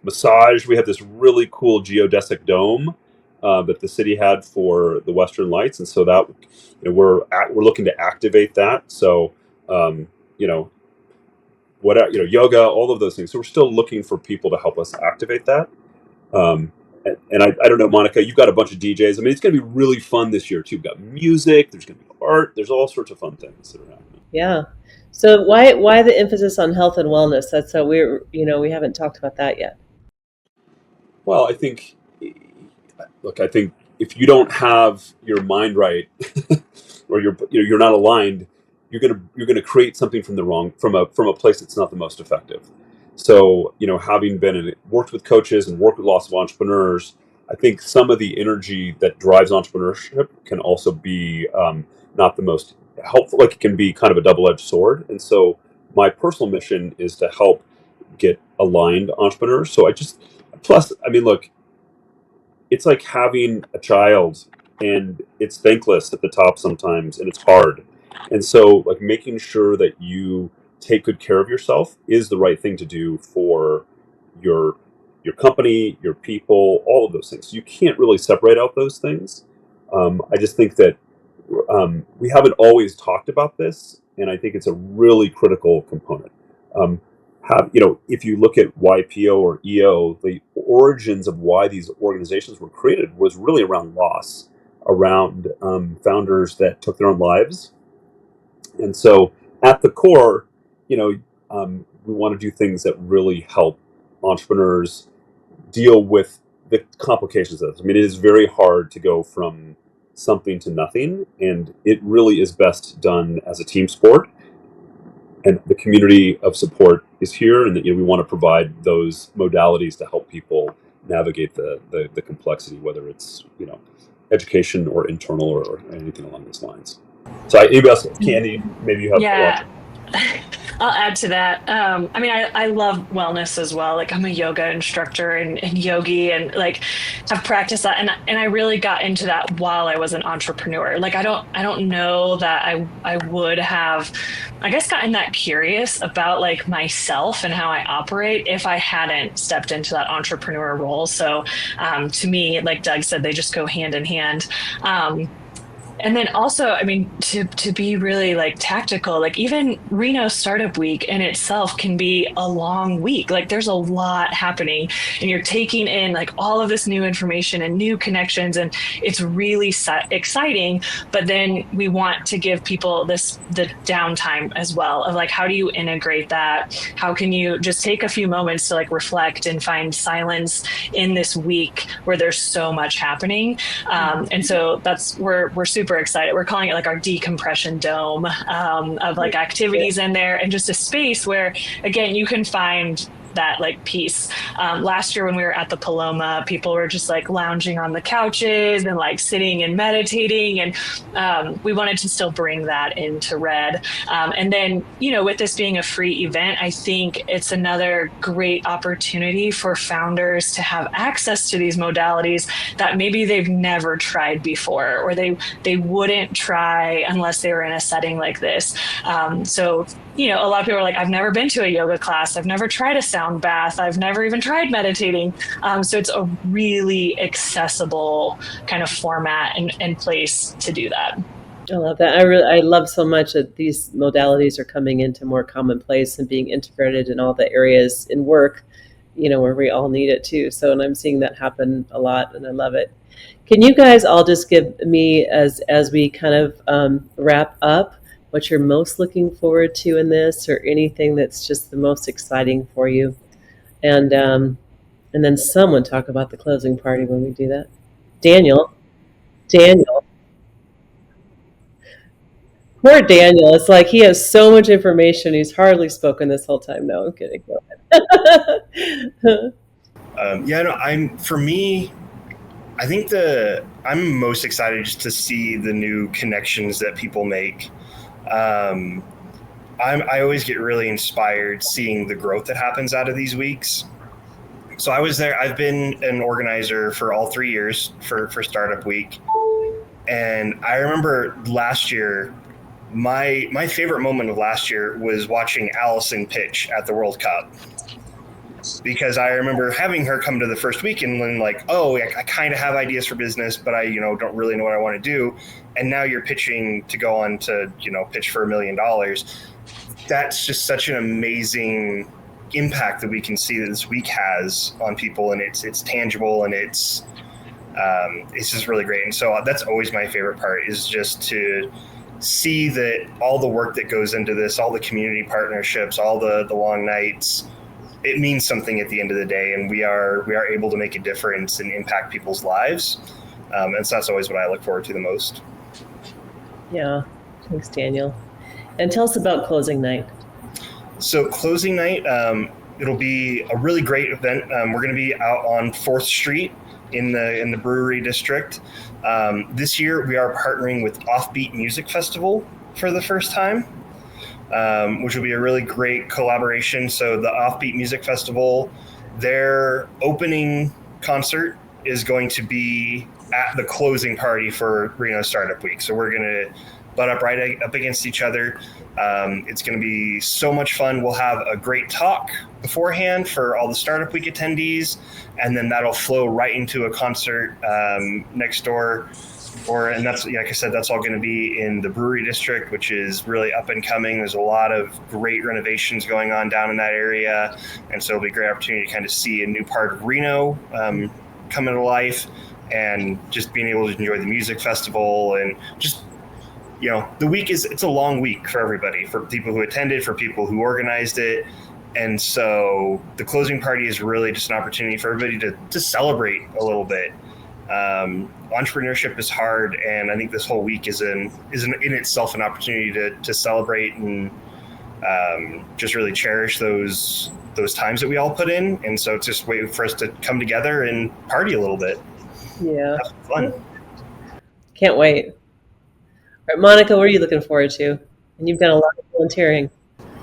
massage. We have this really cool geodesic dome that the city had for the Western Lights, and so that we're looking to activate that. So yoga, all of those things. So we're still looking for people to help us activate that. And I don't know, Monica, you've got a bunch of DJs. I mean, it's going to be really fun this year too. We've got music. There's going to be art. There's all sorts of fun things that are happening. Yeah. So why the emphasis on health and wellness? That's so we haven't talked about that yet. Well, I think if you don't have your mind right, or you're not aligned, you're gonna create something from a place that's not the most effective. So having worked with coaches and worked with lots of entrepreneurs, I think some of the energy that drives entrepreneurship can also be not the most helpful. Like, it can be kind of a double-edged sword. And so my personal mission is to help get aligned entrepreneurs. So look, it's like having a child, and it's thankless at the top sometimes, and it's hard. And so making sure that you take good care of yourself is the right thing to do for your company, your people, all of those things. You can't really separate out those things. I just think that we haven't always talked about this, and I think it's a really critical component. If you look at YPO or EO, the origins of why these organizations were created was really around loss, around founders that took their own lives. And so at the core, we want to do things that really help entrepreneurs deal with the complications of this. I mean, it is very hard to go from something to nothing, and it really is best done as a team sport. And the community of support is here, and we want to provide those modalities to help people navigate the complexity, whether it's education or internal or anything along those lines. So anybody else, Candi, maybe you have Yeah. I'll add to that. I love wellness as well. I'm a yoga instructor and yogi, and have practiced that. And I really got into that while I was an entrepreneur. I don't know that I would have, I guess, gotten that curious about myself and how I operate if I hadn't stepped into that entrepreneur role. So to me, like Doug said, they just go hand in hand. And then also, to be really tactical, even Reno Startup Week in itself can be a long week. There's a lot happening, and you're taking in all of this new information and new connections, and it's really exciting. But then we want to give people the downtime as well of how do you integrate that? How can you just take a few moments to reflect and find silence in this week where there's so much happening? And so we're super excited. We're calling it our decompression dome of activities in there, and just a space where, again, you can find that peace. Last year when we were at the Paloma, people were just lounging on the couches and sitting and meditating, and we wanted to still bring that into Red. And then, with this being a free event, I think it's another great opportunity for founders to have access to these modalities that maybe they've never tried before, or they wouldn't try unless they were in a setting like this. So a lot of people are like, I've never been to a yoga class. I've never tried a sound bath. I've never even tried meditating. So it's a really accessible kind of format and place to do that. I love that. I love so much that these modalities are coming into more commonplace and being integrated in all the areas in work, where we all need it too. So, and I'm seeing that happen a lot, and I love it. Can you guys all just give me, as we kind of wrap up, what you're most looking forward to in this, or anything that's just the most exciting for you, and then someone talk about the closing party when we do that. Daniel. Poor Daniel. It's like he has so much information. He's hardly spoken this whole time. No, I'm kidding. Go ahead. For me, I think I'm most excited just to see the new connections that people make. I always get really inspired seeing the growth that happens out of these weeks. So I was there. I've been an organizer for all 3 years for Startup Week. And I remember last year, my favorite moment of last year was watching Allison pitch at the World Cup. Because I remember having her come to the first week and then like, I kind of have ideas for business, but I, don't really know what I want to do. And now you're pitching to go on to, pitch for $1 million. That's just such an amazing impact that we can see that this week has on people, and it's tangible, and it's just really great. And so that's always my favorite part, is just to see that all the work that goes into this, all the community partnerships, all the long nights, it means something at the end of the day, and we are able to make a difference and impact people's lives. And so that's always what I look forward to the most. Yeah, thanks, Daniel. And tell us about closing night. So closing night, it'll be a really great event. We're going to be out on 4th Street in the brewery district. This year we are partnering with Offbeat Music Festival for the first time, which will be a really great collaboration. So the Offbeat Music Festival, their opening concert is going to be at the closing party for Reno Startup Week. So we're going to butt up right up against each other. It's going to be so much fun. We'll have a great talk beforehand for all the Startup Week attendees, and then that'll flow right into a concert next door. And that's, like I said, that's all going to be in the brewery district, which is really up and coming. There's a lot of great renovations going on down in that area. And so it'll be a great opportunity to kind of see a new part of Reno come into life, and just being able to enjoy the music festival, and just, the week it's a long week for everybody, for people who attended, for people who organized it. And so the closing party is really just an opportunity for everybody to celebrate a little bit. Entrepreneurship is hard, and I think this whole week is in itself an opportunity to celebrate and just really cherish those times that we all put in. And so it's just a way for us to come together and party a little bit. Yeah. Have fun. Can't wait. All right, Monica, what are you looking forward to? And you've done a lot of volunteering.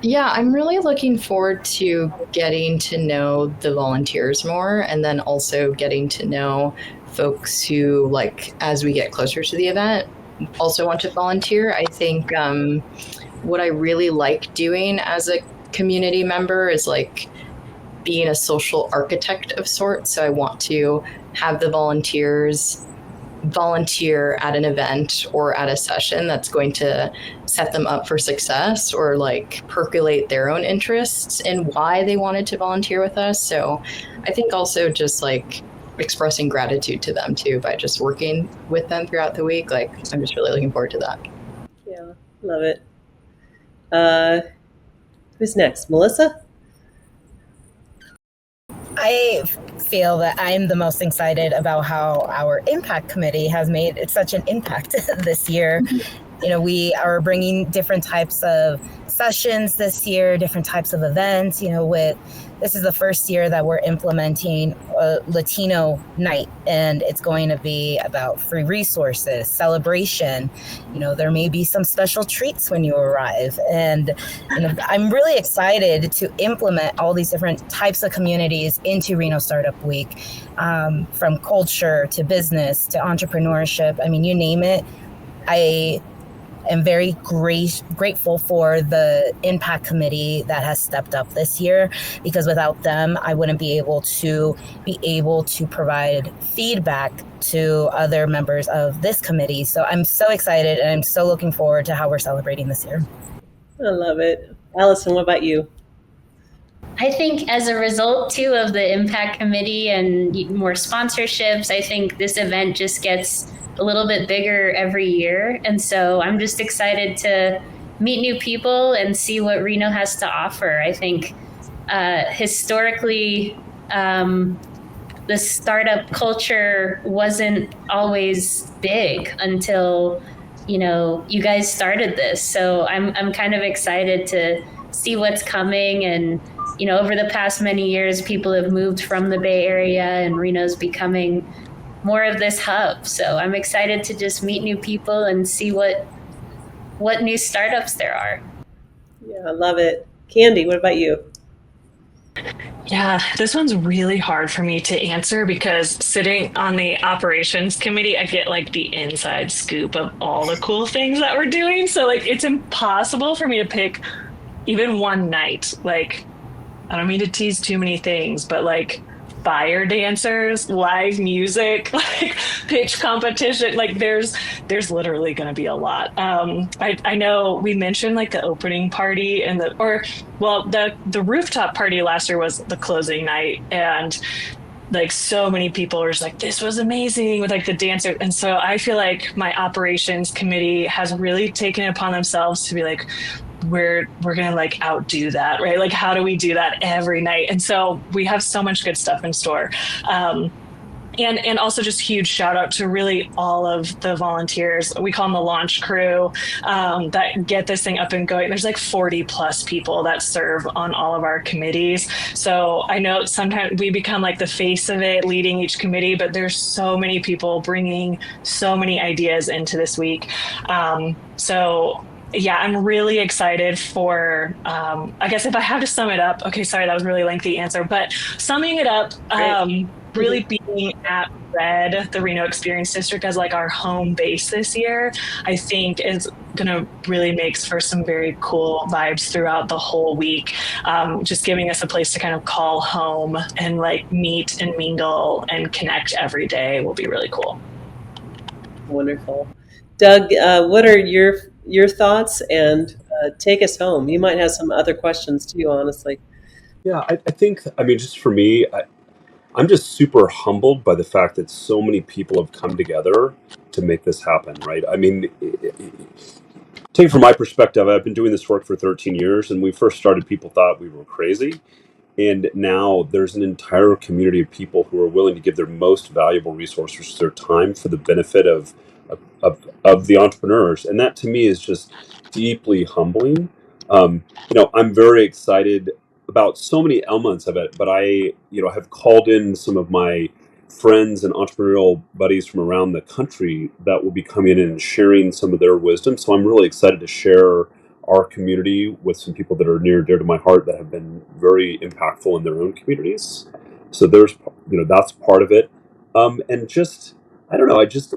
Yeah, I'm really looking forward to getting to know the volunteers more, and then also getting to know folks who, like, as we get closer to the event, also want to volunteer. I think what I really like doing as a community member is like being a social architect of sorts. So I want to have the volunteers volunteer at an event or at a session that's going to set them up for success, or like percolate their own interests in why they wanted to volunteer with us. So I think also just like expressing gratitude to them too by just working with them throughout the week. Like, I'm just really looking forward to that. Yeah, love it. Who's next? Melissa? I feel that I'm the most excited about how our impact committee has made such an impact this year. We are bringing different types of sessions this year, different types of events. This is the first year that we're implementing a Latino night, and it's going to be about free resources, celebration. There may be some special treats when you arrive. And I'm really excited to implement all these different types of communities into Reno Startup Week, from culture to business to entrepreneurship. I mean, you name it. am very grateful for the Impact Committee that has stepped up this year, because without them, I wouldn't be able to provide feedback to other members of this committee. So I'm so excited, and I'm so looking forward to how we're celebrating this year. I love it. Allison, what about you? I think as a result too of the Impact Committee and more sponsorships, I think this event just gets a little bit bigger every year. And so I'm just excited to meet new people and see what Reno has to offer. I think historically, the startup culture wasn't always big until, you guys started this. So I'm kind of excited to see what's coming. And over the past many years, people have moved from the Bay Area, and Reno's becoming more of this hub. So I'm excited to just meet new people and see what new startups there are. Yeah, I love it. Candi, what about you? Yeah, this one's really hard for me to answer because sitting on the operations committee, I get like the inside scoop of all the cool things that we're doing. So like it's impossible for me to pick even one night. Like, I don't mean to tease too many things, but like fire dancers, live music, like pitch competition, like there's literally going to be a lot. I know we mentioned like the opening party and the rooftop party last year was the closing night, and like so many people were just like, this was amazing with like the dancers. And so I feel like my operations committee has really taken it upon themselves to be like, we're gonna like outdo that, right? Like, how do we do that every night? And so we have so much good stuff in store. And also just huge shout out to really all of the volunteers. We call them the launch crew, that get this thing up and going. There's like 40 plus people that serve on all of our committees. So I know sometimes we become like the face of it, leading each committee, but there's so many people bringing so many ideas into this week. So yeah, I'm really excited for, I guess if I have to sum it up, okay, sorry, that was a really lengthy answer, but summing it up, really being at Red, the Reno Experience District, as like our home base this year, I think is going to really make for some very cool vibes throughout the whole week. Just giving us a place to kind of call home and like meet and mingle and connect every day will be really cool. Wonderful. Doug, what are your thoughts, and take us home? You might have some other questions too, honestly. Yeah, I think, I mean, just for me, I'm just super humbled by the fact that so many people have come together to make this happen, right? I mean, take it from my perspective, I've been doing this work for 13 years, and when we first started, people thought we were crazy. And now there's an entire community of people who are willing to give their most valuable resources, their time, for the benefit of the entrepreneurs. And that to me is just deeply humbling. I'm very excited about so many elements of it, but I have called in some of my friends and entrepreneurial buddies from around the country that will be coming in and sharing some of their wisdom. So I'm really excited to share our community with some people that are near and dear to my heart that have been very impactful in their own communities. So there's, that's part of it. And just, I don't know, I just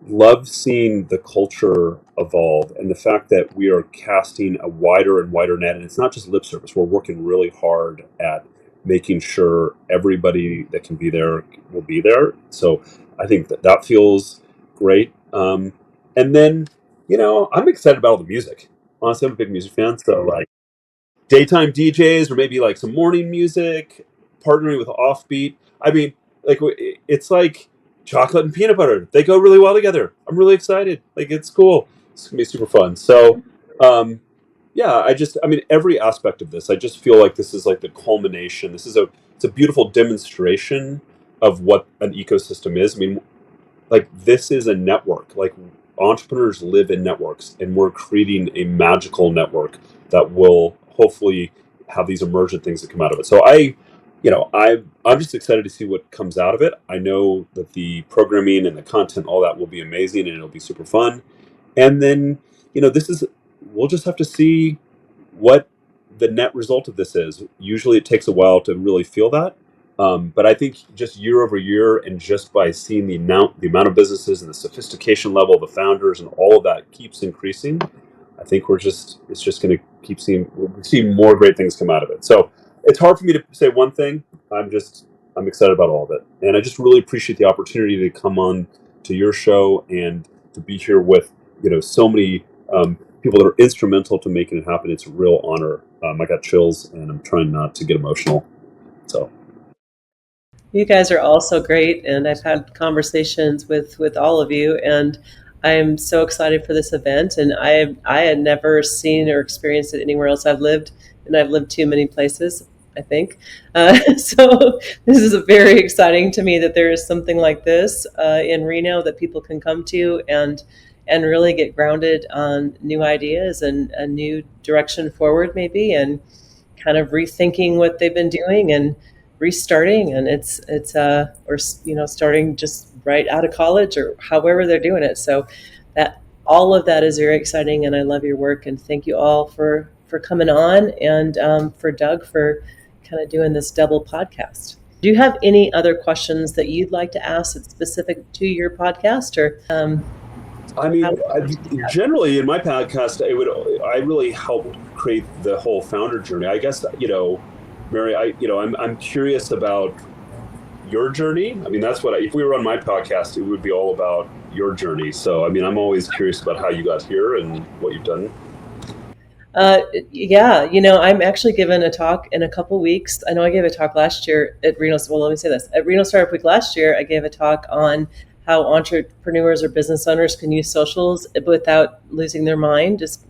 love seeing the culture evolve, and the fact that we are casting a wider and wider net. And it's not just lip service. We're working really hard at making sure everybody that can be there will be there. So I think that feels great. And then, I'm excited about all the music. Honestly, I'm a big music fan. So like daytime DJs, or maybe like some morning music, partnering with Offbeat. I mean, like it's like chocolate and peanut butter. They go really well together. I'm really excited. Like, it's cool. It's gonna be super fun. So, yeah, every aspect of this, I just feel like this is like the culmination. It's a beautiful demonstration of what an ecosystem is. I mean, like, this is a network. Like, entrepreneurs live in networks, and we're creating a magical network that will hopefully have these emergent things that come out of it. So I'm just excited to see what comes out of it. I know that the programming and the content, all that will be amazing, and it'll be super fun. And then, we'll just have to see what the net result of this is. Usually it takes a while to really feel that. But I think just year over year, and just by seeing the amount of businesses and the sophistication level of the founders and all of that keeps increasing, I think it's just going to keep seeing more great things come out of it. So it's hard for me to say one thing. I'm excited about all of it, and I just really appreciate the opportunity to come on to your show and to be here with so many people that are instrumental to making it happen. It's a real honor. I got chills, and I'm trying not to get emotional. So. You guys are all so great, and I've had conversations with all of you, and I'm so excited for this event. And I had never seen or experienced it anywhere else I've lived, and I've lived too many places, I think. So this is very exciting to me that there is something like this in Reno that people can come to and really get grounded on new ideas and a new direction forward, maybe, and kind of rethinking what they've been doing and restarting. And it's or starting just right out of college or however they're doing it. So that all of that is very exciting, and I love your work, and thank you all for coming on, and for Doug for kind of doing this double podcast. Do you have any other questions that you'd like to ask that's specific to your podcast, or generally in my podcast, I really help create the whole founder journey. I guess, Mary, I'm curious about your journey. I mean, that's what if we were on my podcast, it would be all about your journey. So, I mean, I'm always curious about how you got here and what you've done. Yeah, I'm actually giving a talk in a couple weeks. I know I gave a talk last year at Reno. Well, let me say this. At Reno Startup Week last year, I gave a talk on how entrepreneurs or business owners can use socials without losing their mind. Just,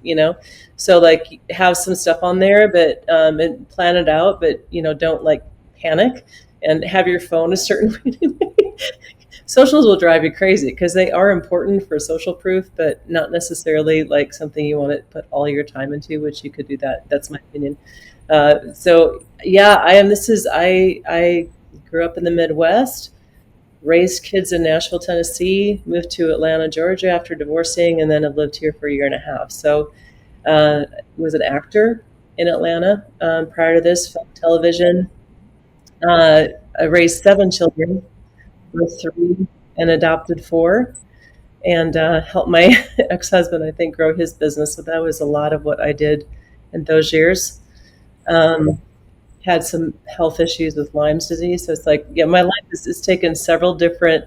so like have some stuff on there, but and plan it out, but, don't like panic and have your phone a certain way. Socials will drive you crazy because they are important for social proof, but not necessarily like something you want to put all your time into, which you could do that. That's my opinion. So yeah, I grew up in the Midwest, raised kids in Nashville, Tennessee, moved to Atlanta, Georgia after divorcing, and then I've lived here for a year and a half. So was an actor in Atlanta prior to this, film, television. I raised 7 children, with 3 and adopted 4, and helped my ex-husband, I think, grow his business. So that was a lot of what I did in those years. Had some health issues with Lyme's disease. So it's like, yeah, my life is taken several different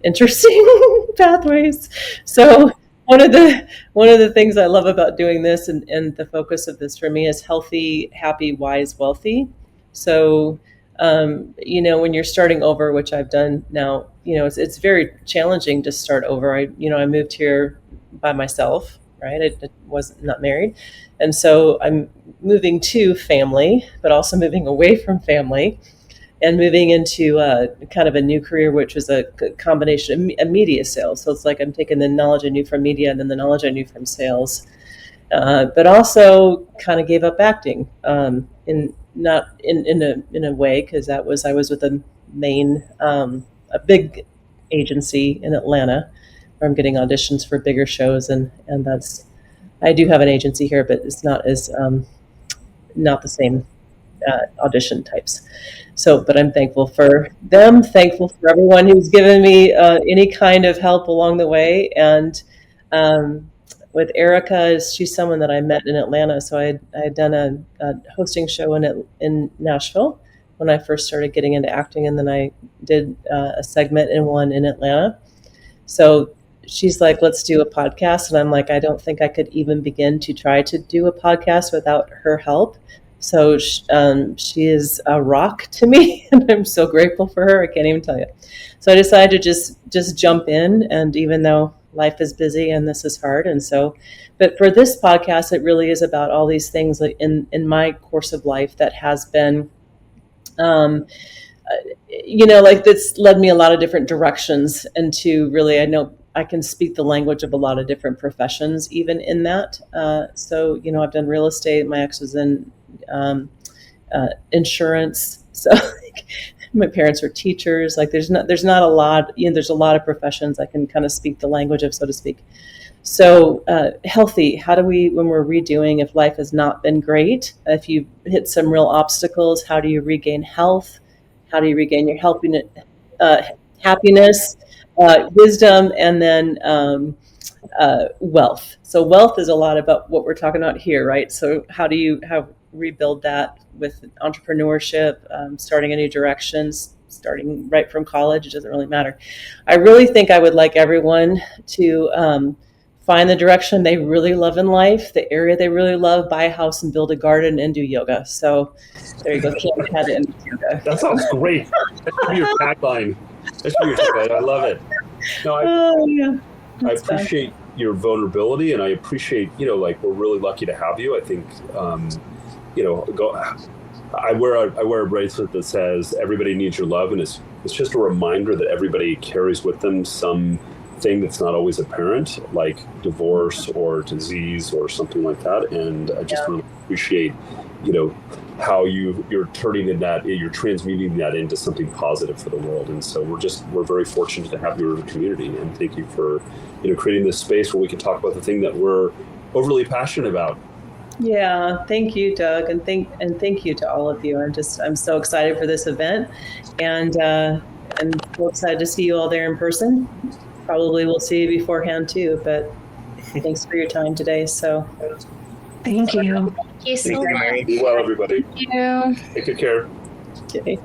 interesting pathways. So one of the things I love about doing this and the focus of this for me is healthy, happy, wise, wealthy. So when you're starting over, which I've done now, it's very challenging to start over. I moved here by myself, right? I was not married. And so I'm moving to family, but also moving away from family and moving into kind of a new career, which was a combination of media sales. So it's like I'm taking the knowledge I knew from media and then the knowledge I knew from sales, but also kind of gave up acting in a way, because I was with a big agency in Atlanta where I'm getting auditions for bigger shows, and I do have an agency here, but it's not not the same audition types. So, but I'm thankful for them, thankful for everyone who's given me any kind of help along the way. And with Erica, she's someone that I met in Atlanta. So I had done a hosting show in Nashville when I first started getting into acting, and then I did a segment in one in Atlanta. So she's like, let's do a podcast. And I'm like, I don't think I could even begin to try to do a podcast without her help. So she is a rock to me, and I'm so grateful for her. I can't even tell you. So I decided to just jump in, and even though life is busy and this is hard, but for this podcast, it really is about all these things like in my course of life that has been, like that's led me a lot of different directions, and to really, I know I can speak the language of a lot of different professions, even in that. So, I've done real estate. My ex was in insurance. So my parents were teachers. Like there's not a lot, there's a lot of professions I can kind of speak the language of, so to speak. So healthy, how do we, when we're redoing, if life has not been great, if you hit some real obstacles, how do you regain health how do you regain your happiness, wisdom, and then wealth. So wealth is a lot about what we're talking about here, right? So how do you rebuild that with entrepreneurship, starting a new direction, starting right from college? It doesn't really matter. I really think I would like everyone to find the direction they really love in life, the area they really love, buy a house and build a garden and do yoga. So there you go. Can't have it in yoga. That sounds great. That should be your tagline. That should be your tagline. I love it. No, I appreciate your vulnerability, and I appreciate, like, we're really lucky to have you. I think, I wear a bracelet that says everybody needs your love, and it's just a reminder that everybody carries with them some thing that's not always apparent, like divorce or disease or something like that. And I just really appreciate, how you're turning you're transmuting that into something positive for the world. And so we're very fortunate to have you in the community, and thank you for, creating this space where we can talk about the thing that we're overly passionate about. Yeah, thank you, Doug, and thank you to all of you. I'm so excited for this event, and I'm so excited to see you all there in person. Probably we'll see you beforehand too, but thanks for your time today. So thank you. Thank you so much. Be well, everybody. Thank you. Take good care. Okay.